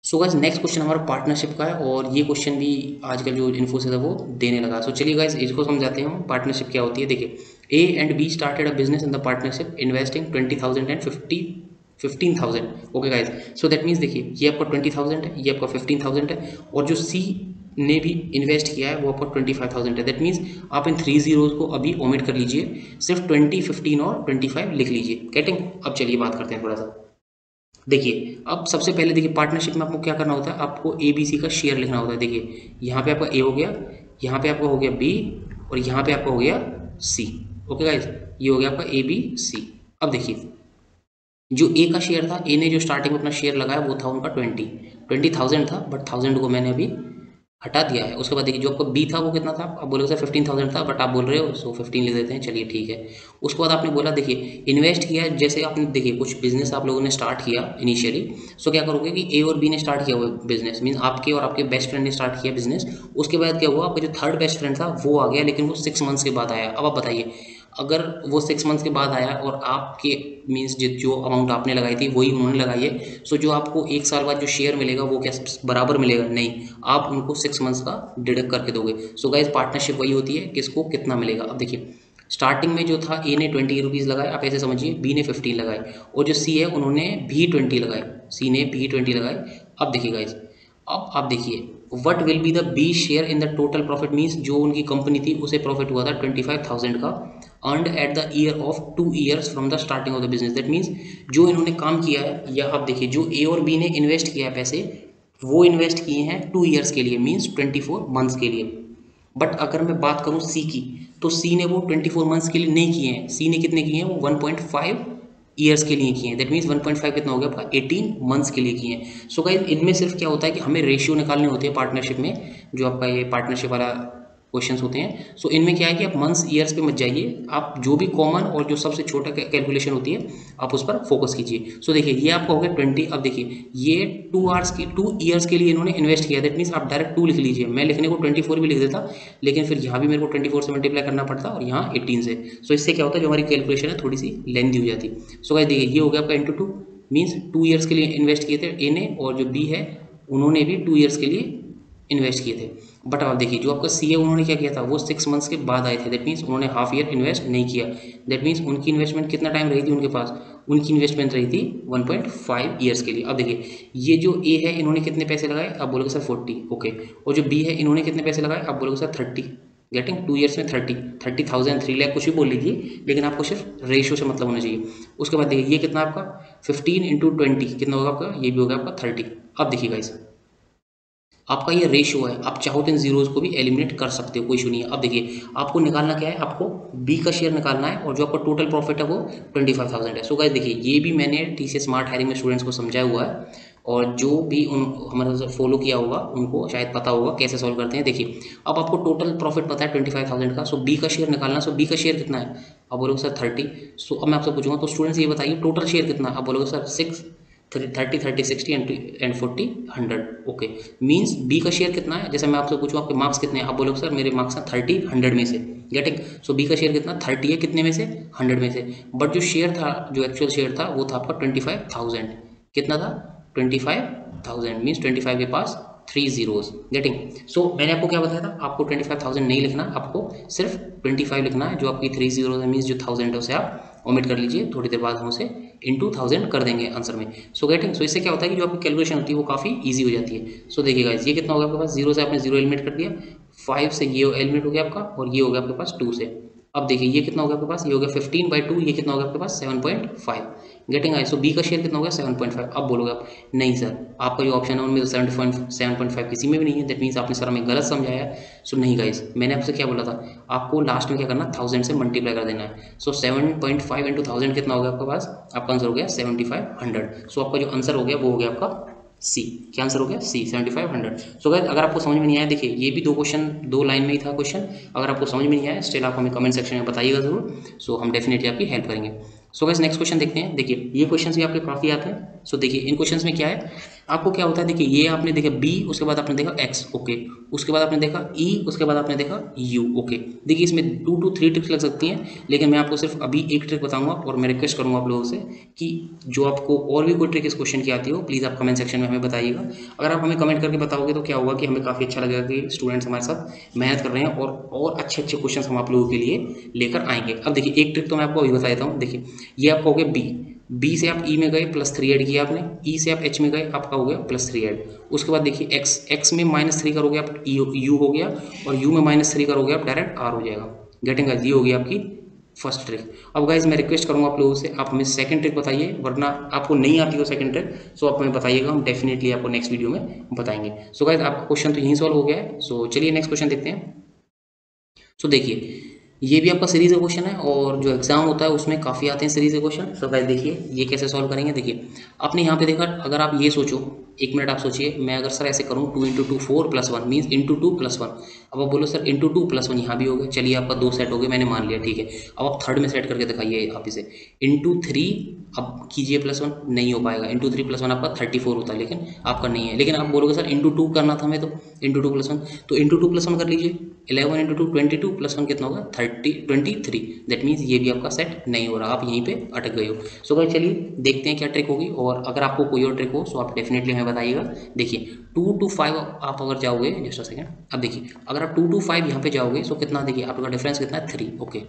सो गाइस नेक्स्ट क्वेश्चन हमारा पार्टनरशिप का है, और ये क्वेश्चन भी आजकल जो इन्फोसिस है वो देने लगा। सो चलिए गाइस इसको समझाते हैं हम, पार्टनरशिप क्या होती है। देखिए A and B started a business in the partnership investing 20,000 and 15,000। Okay guys, so that means देखिए ये आपका 20,000 है, ये आपका 15,000 है, और जो C ने भी इन्वेस्ट किया है वो आपका 25,000 है। दैट मीन्स आप इन 3 जीरोज को अभी ओमिट कर लीजिए, सिर्फ 20, 15 और 25 लिख लीजिए। गेटिंग? अब चलिए बात करते हैं थोड़ा सा। देखिए अब सबसे पहले देखिए पार्टनरशिप में आपको क्या करना होता है, आपको ABC का शेयर लिखना होता है। देखिए यहाँ पे आपका A हो गया, यहाँ पे आपका हो गया B, और यहाँ पे आपका हो गया C। ओके गाइज, ये हो गया आपका ABC। अब देखिए जो A का शेयर था, A ने जो स्टार्टिंग में अपना शेयर लगाया वो था उनका 20,000 था, बट 1000 को मैंने अभी हटा दिया है। उसके बाद देखिए जो आपका B था वो कितना था, आप बोलोगे सर 15,000 था, बट आप बोल रहे हो सो 15 लिख देते हैं, चलिए ठीक है। उसके बाद आपने बोला देखिए इन्वेस्ट किया, जैसे आपने देखिए कुछ बिजनेस आप लोगों ने स्टार्ट किया इनिशियली, सो क्या करोगे कि A और B ने स्टार्ट किया वो बिजनेस, मीन आपके और आपके बेस्ट फ्रेंड ने स्टार्ट किया बिजनेस। उसके बाद क्या हुआ, आपका जो थर्ड बेस्ट फ्रेंड था वो आ गया, लेकिन वो 6 मंथ्स के बाद आया। अब आप बताइए अगर वो 6 मंथ्स के बाद आया और आपके मीन्स जो अमाउंट आपने लगाई थी वही उन्होंने लगाई है, सो जो आपको 1 साल बाद जो शेयर मिलेगा वो क्या बराबर मिलेगा? नहीं, आप उनको 6 मंथ्स का डिडक्ट करके दोगे। सो गाइज पार्टनरशिप वही होती है, किसको कितना मिलेगा। अब देखिए स्टार्टिंग में जो था A ने 20 रुपीज़ लगाए, आप ऐसे समझिए, B ने 15 लगाए, और जो C है उन्होंने भी 20 लगाए, C ने भी 20 लगाए। अब देखिए गाइज, अब आप देखिए what will be the B share in the total profit, means जो उनकी कंपनी थी उसे प्रॉफिट हुआ था 25,000 का, earned at the year of 2 years from the starting of the business. That means जो इन्होंने काम किया है, या आप देखिए जो A और B ने इन्वेस्ट किया है पैसे, वो इन्वेस्ट किए हैं 2 years के लिए, मीन्स 24 मंथ्स के लिए। बट अगर मैं बात करूं C की, तो C ने वो 24 मंथ्स के लिए नहीं किए हैं, C ने कितने किए हैं, वो 1.5 ईयर्स के लिए किए हैं। दैट मीन्स 1.5 कितना हो गया आपका 18 मंथ्स के लिए किए हैं। सो गाइस इनमें सिर्फ क्या होता है कि हमें रेशियो निकालने होते हैं पार्टनरशिप में, जो आपका ये पार्टनरशिप वाला क्वेश्चंस होते हैं। सो इनमें क्या है कि आप मंथ्स ईयर्स पे मत जाइए, आप जो भी कॉमन और जो सबसे छोटा कैलकुलेशन होती है आप उस पर फोकस कीजिए। सो देखिए ये आपका हो गया 20। अब देखिए ये 2 ईयर्स के लिए इन्होंने इन्वेस्ट किया, दैट मीन्स आप डायरेक्ट 2 लिख लीजिए। मैं लिखने को 24 भी लिख देता, लेकिन फिर यहाँ भी मेरे को 24 से मल्टीप्लाई करना पड़ता और यहाँ 18 से। सो इससे क्या होता है, जो हमारी कैलकुलेशन है थोड़ी सी लेंथी हो जाती। सो गाइस देखिए ये हो गया आपका इंटू 2, मीन्स 2 ईयर्स के लिए इन्वेस्ट किए थे ए ने, और जो बी है उन्होंने भी 2 ईयर्स के लिए इन्वेस्ट किए थे। बट आप देखिए जो आपका सी है उन्होंने क्या किया था, वो 6 मंथ्स के बाद आए थे, दैट मीन्स उन्होंने हाफ ईयर इन्वेस्ट नहीं किया। दैट मीन्स उनकी इन्वेस्टमेंट कितना टाइम रही थी उनके पास, उनकी इन्वेस्टमेंट रही थी 1.5 ईयर्स के लिए। अब देखिए ये जो ए है इन्होंने कितने पैसे लगाए, आप बोलोगे सर 40, ओके, और जो बी है इन्होंने कितने पैसे लगाए, आप बोलोगे सर 30। गेटिंग? 2 ईयर्स में 30,000 3 लाख कुछ भी बोल लीजिए, लेकिन आपको सिर्फ रेशियो से मतलब होना चाहिए। उसके बाद देखिए ये कितना आपका 15 × 20 कितना होगा आपका, ये भी होगा आपका 30। अब देखिए गाइस आपका ये रेशियो है, आप चाहो तो इन जीरोज को भी एलिमिनेट कर सकते हो, कोई इशू नहीं है। अब देखिए आपको निकालना क्या है, आपको बी का शेयर निकालना है और जो आपका टोटल प्रॉफिट है वो 25,000 है। सो गाइस देखिए ये भी मैंने TCS स्मार्ट हायरिंग में स्टूडेंट्स को समझाया हुआ है और जो भी उन हमारा फॉलो किया होगा उनको शायद पता होगा कैसे सॉल्व करते हैं। देखिए अब आपको टोटल प्रॉफिट पता है 25,000 का, सो बी का शेयर निकालना। सो बी का शेयर कितना है, अब बोलोगे सर 30। सो अब मैं आपसे पूछूंगा तो स्टूडेंट्स ये बताइए टोटल शेयर कितना है, अब बोलोगे sir 6, 30, 30, 60 and 40, 100। Okay, means B का शेयर कितना है, जैसे मैं आपसे पूछूं आपके मार्क्स कितने हैं, आप बोलोगे सर मेरे मार्क्स हैं 30 100 में से, गेटिंग। सो बी का शेयर कितना 30 है, कितने में से 100 में से। बट जो शेयर था, जो एक्चुअल शेयर था वो था आपका 25,000। कितना था 25,000, मीन्स 25 के पास 3 zeros, गेटिंग। सो मैंने आपको क्या बताया था, आपको 25,000 नहीं लिखना, आपको सिर्फ 25 लिखना है। जो आपकी 3 zeros है मीन्स जो 1000 है उसे आप ओमिट कर लीजिए, थोड़ी देर बाद हम उसे इंटू 1000 कर देंगे आंसर में। सो गेटिंग, सो इससे क्या होता है कि जो आपकी कैलकुलेशन होती है वो काफ़ी ईजी हो जाती है। सो देखिए गाइस ये कितना होगा आपके पास, जीरो से आपने जीरो एलिमिनेट कर दिया, 5 से ये एलिमिनेट हो गया आपका और ये हो गया आपके पास 2 से। अब देखिए ये कितना हो गया आपके पास, ये हो गया 15/2, ये कितना हो गया आपके पास 7.5, गेटिंग आई। सो बी का शेयर कितना हो गया 7.5। अब बोलोगे आप नहीं सर आपका जो ऑप्शन है उनमें तो 7.5 किसी में भी नहीं है, दैट मीन्स आपने सर हमें गलत समझाया है। सो नहीं गाइस, मैंने आपसे क्या बोला था, आपको लास्ट में क्या करना 1000 से मल्टीप्लाई कर देना है। सो 7.5 इंटू 1000 कितना हो गया आपके पास, आपका आंसर हो गया 7500। सो आपका जो आंसर हो गया वो हो गया आपका सी। क्या आंसर हो गया सी, 7500। सो गाइस अगर आपको समझ में नहीं आया, देखिए ये भी 2 क्वेश्चन 2 लाइन में ही था क्वेश्चन। अगर आपको समझ में नहीं आया स्टिल आप हमें कमेंट सेक्शन में बताइएगा जरूर, सो हम डेफिनेटली आपकी हेल्प करेंगे। सो गाइस नेक्स्ट क्वेश्चन देखते हैं। देखिए ये क्वेश्चंस भी आपके काफ़ी आते हैं। सो देखिए इन क्वेश्चंस में क्या है, आपको क्या होता है, देखिए ये आपने देखा बी, उसके बाद आपने देखा एक्स, ओके, उसके बाद आपने देखा ई, उसके बाद आपने देखा यू, ओके। देखिए इसमें 2 to 3 ट्रिक्स लग सकती हैं, लेकिन मैं आपको सिर्फ अभी एक ट्रिक बताऊंगा और मैं रिक्वेस्ट करूंगा आप लोगों से कि जो आपको और भी कोई ट्रिक इस क्वेश्चन की आती हो प्लीज़ आप कमेंट सेक्शन में हमें बताइएगा। अगर आप हमें कमेंट करके बताओगे तो क्या होगा कि हमें काफ़ी अच्छा लगेगा कि स्टूडेंट्स हमारे साथ मेहनत कर रहे हैं और अच्छे अच्छे क्वेश्चन हम आप लोगों के लिए लेकर आएंगे। अब देखिए एक ट्रिक तो मैं आपको अभी बता देता हूँ। देखिए ये आपका हो गया बी से आप ई में गए +3 ऐड किया आपने, ई से आप एच में गए आपका हो गया +3 ऐड। उसके बाद देखिए एक्स में -3 करोगे आप यू हो गया, और यू में -3 करोगे आप डायरेक्ट आर हो जाएगा, गेटिंग गाइस। ये हो गई आपकी फर्स्ट ट्रिक। अब गाइज मैं रिक्वेस्ट करूंगा आप लोगों से आप हमें सेकंड ट्रिक बताइए, वरना आपको नहीं आती हो सेकंड ट्रिक सो आप हमें बताइएगा, हम डेफिनेटली आपको नेक्स्ट वीडियो में बताएंगे। सो गाइज आपका क्वेश्चन तो यहीं सॉल्व हो गया है। सो चलिए नेक्स्ट क्वेश्चन देखते हैं। सो देखिए ये भी आपका सीरीज का क्वेश्चन है और जो एग्जाम होता है उसमें काफ़ी आते हैं सीरीज के क्वेश्चन। सो गाइस देखिए ये कैसे सॉल्व करेंगे। देखिए आपने यहाँ पे देखा, अगर आप ये सोचो, एक मिनट आप सोचिए, मैं अगर सर ऐसे करूँ 2 × 2 4 + 1 मीन्स इंटू 2 + 1। अब आप बोलो सर इंटू 2 + 1 यहाँ भी हो गया, चलिए आपका 2 सेट हो गए, मैंने मान लिया, ठीक है। अब आप थर्ड में सेट करके दिखाइए आप इसे इंटू 3, अब कीजिए +1, नहीं हो पाएगा। इंटू 3 + 1 आपका 34 होता है, लेकिन आपका नहीं है। लेकिन आप बोलोगे सर इंटू 2 करना था हमें, तो इंटू 2 + 1, तो इंटू 2 + 1 कर लीजिए। 11 × 2 22 + 1 कितना होगा 23। दैट मीन्स ये भी आपका सेट नहीं हो रहा, आप यहीं पे अटक गए हो। सो भाई चलिए देखते हैं क्या ट्रिक होगी, और अगर आपको कोई और ट्रिक हो सो आप डेफिनेटली हमें बताइएगा। देखिए 2 to 5 आप अगर जाओगे, जस्ट अ सेकंड, अब देखिए अगर आप 2 to 5 यहाँ पे जाओगे सो कितना, देखिए आपका डिफरेंस कितना है 3, ओके,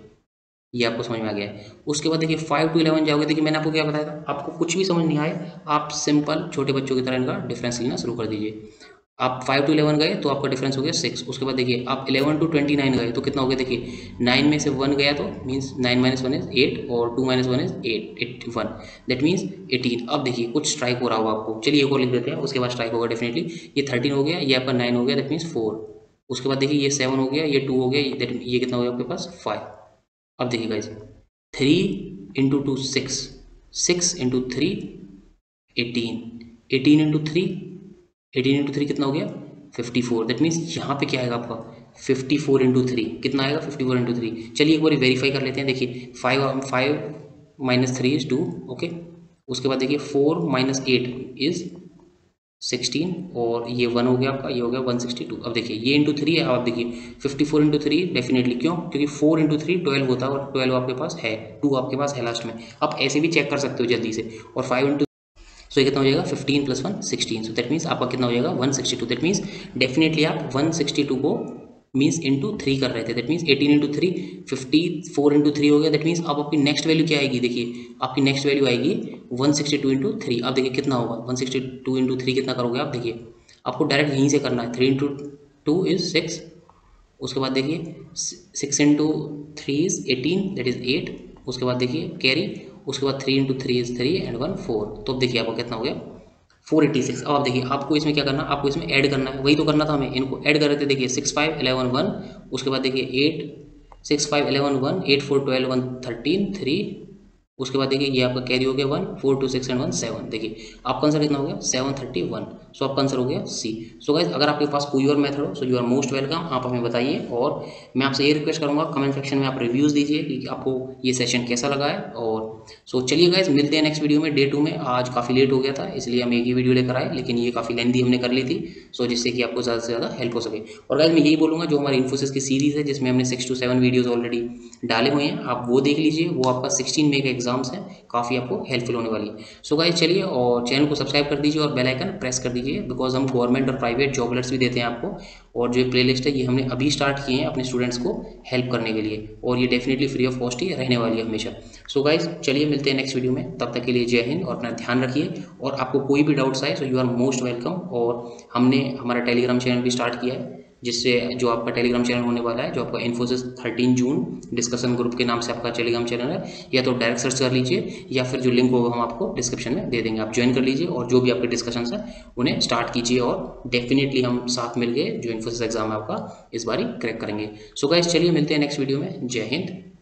ये आपको समझ में आ गया है। उसके बाद देखिए 5 to 11 जाओगे, देखिए मैंने आपको क्या बताया था, आपको कुछ भी समझ नहीं आए आप सिंपल छोटे बच्चों की तरह इनका डिफरेंस लेना शुरू कर दीजिए। आप 5 to 11 गए तो आपका डिफरेंस हो गया 6। उसके बाद देखिए आप 11 to 29 गए तो कितना हो गया, देखिए 9 में से 1 गया तो मीन्स 9 - 1 इज 8 और 2 - 1 इज 1, दैट मीन्स 18। अब देखिए कुछ स्ट्राइक हो रहा होगा आपको, चलिए एक और लिख देते हैं, उसके बाद स्ट्राइक होगा डेफिनेटली। ये 13 हो गया, ये आपका 9 हो गया, दैट मीन्स 4। उसके बाद देखिए ये 7 हो गया, ये 2 हो गया, ये कितना हो गया आपके पास 5। अब देखिए गाइस 3 × 2 6, 6 × 3 18, 18 × 3, 18 × 3 कितना हो गया 54। दैट मीन्स यहाँ पे क्या आएगा आपका 54 × 3 कितना आएगा 54 × 3। चलिए एक बार वेरीफाई कर लेते हैं। देखिए 5 - 3 इज 2, ओके। उसके बाद देखिए 4 - 8 इज 16 और ये 1 हो गया आपका, ये हो गया 162। अब देखिए ये इंटू 3 है, अब देखिए 54 × 3 डेफिनेटली, क्यों, क्योंकि 4 × 3 12 होता है और 12 आपके पास है, 2 आपके पास है लास्ट में। आप ऐसे भी चेक कर सकते हो जल्दी से। और 5 × सो ये कितना हो जाएगा 15 + 1 16। सो दैट मीन्स आपका कितना हो जाएगा 162। दैट मीन्स डेफिनेटली आप 162 को मीन्स इंटू 3 कर रहे थे, दैट मीन्स 18 × 3 54 × 3 हो गया। दैट मीन्स अब आपकी नेक्स्ट वैल्यू क्या आएगी, देखिए आपकी नेक्स्ट वैल्यू आएगी 162 × 3। अब देखिए कितना होगा 162 × 3 कितना करोगे आप, देखिए आपको डायरेक्ट यहीं से करना है। 3 × 2 इज 6, उसके बाद देखिए 6 × 3 इज 18, दैट इज 8। उसके बाद देखिए कैरी, उसके बाद 3 × 3 इज 3 एंड 1 4। तो अब देखिए आपको कितना हो गया 486। अब आप देखिए आपको इसमें क्या करना, आपको इसमें ऐड करना है, वही तो करना था हमें, इनको ऐड कर रहे थे। देखिए 6 5 11 1, उसके बाद देखिए 8 6 5 11 1 8 4 12 1 13 3, उसके बाद देखिए ये आपका कैरी हो गया 1 4 2 6 एंड 1 7। देखिए आपका आंसर कितना हो गया 731। सो आपका आंसर हो गया सी। सो गाइज अगर आपके पास कोई और मेथड हो so you are most welcome, आप हमें बताइए। और मैं आपसे ये रिक्वेस्ट करूंगा कमेंट सेक्शन में आप रिव्यूज़ दीजिए कि आपको ये सेशन कैसा लगा है। और सो चलिए गाइज मिलते हैं नेक्स्ट वीडियो में डे 2 में। आज काफ़ी लेट हो गया था इसलिए हम एक ही वीडियो लेकर आए, लेकिन ये काफ़ी लेंदी हमने कर ली थी, सो जिससे कि आपको ज़्यादा से ज़्यादा हेल्प हो सके। और गाइज मैं यही बोलूँगा जो हमारी इन्फोसिस की सीरीज़ है जिसमें हमने 6 to 7 वीडियोज़ ऑलरेडी डाले हुए हैं, आप वो देख लीजिए। वो आपका 16 मई के एग्जाम्स हैं, काफ़ी आपको हेल्पफुल होने वाली है। सो गाइस चलिए और चैनल को सब्सक्राइब कर दीजिए और बेल आइकन प्रेस कर दीजिए, बिकॉज हम गवर्नमेंट और प्राइवेट जॉब अलर्ट्स भी देते हैं आपको। और जो प्लेलिस्ट है ये हमने अभी स्टार्ट किए हैं अपने स्टूडेंट्स को हेल्प करने के लिए, और ये डेफिनेटली फ्री ऑफ कॉस्ट ही रहने वाली है हमेशा। सो गाइस चलिए मिलते हैं नेक्स्ट वीडियो में, तब तक के लिए जय हिंद और अपना ध्यान रखिए। और आपको कोई भी डाउट्स आए so you are most welcome. और हमने हमारा टेलीग्राम चैनल भी स्टार्ट किया है, जिससे जो आपका टेलीग्राम चैनल होने वाला है, जो आपका इन्फोसिस 13 जून डिस्कशन ग्रुप के नाम से आपका टेलीग्राम चैनल है, या तो डायरेक्ट सर्च कर लीजिए या फिर जो लिंक होगा हम आपको डिस्क्रिप्शन में दे देंगे, आप ज्वाइन कर लीजिए और जो भी आपके डिस्कशंस हैं उन्हें स्टार्ट कीजिए। और डेफिनेटली हम साथ मिलकर जो इन्फोसिस एग्जाम है आपका इस बार ही क्रैक करेंगे। सो गाइस चलिए मिलते हैं नेक्स्ट वीडियो में। जय हिंद।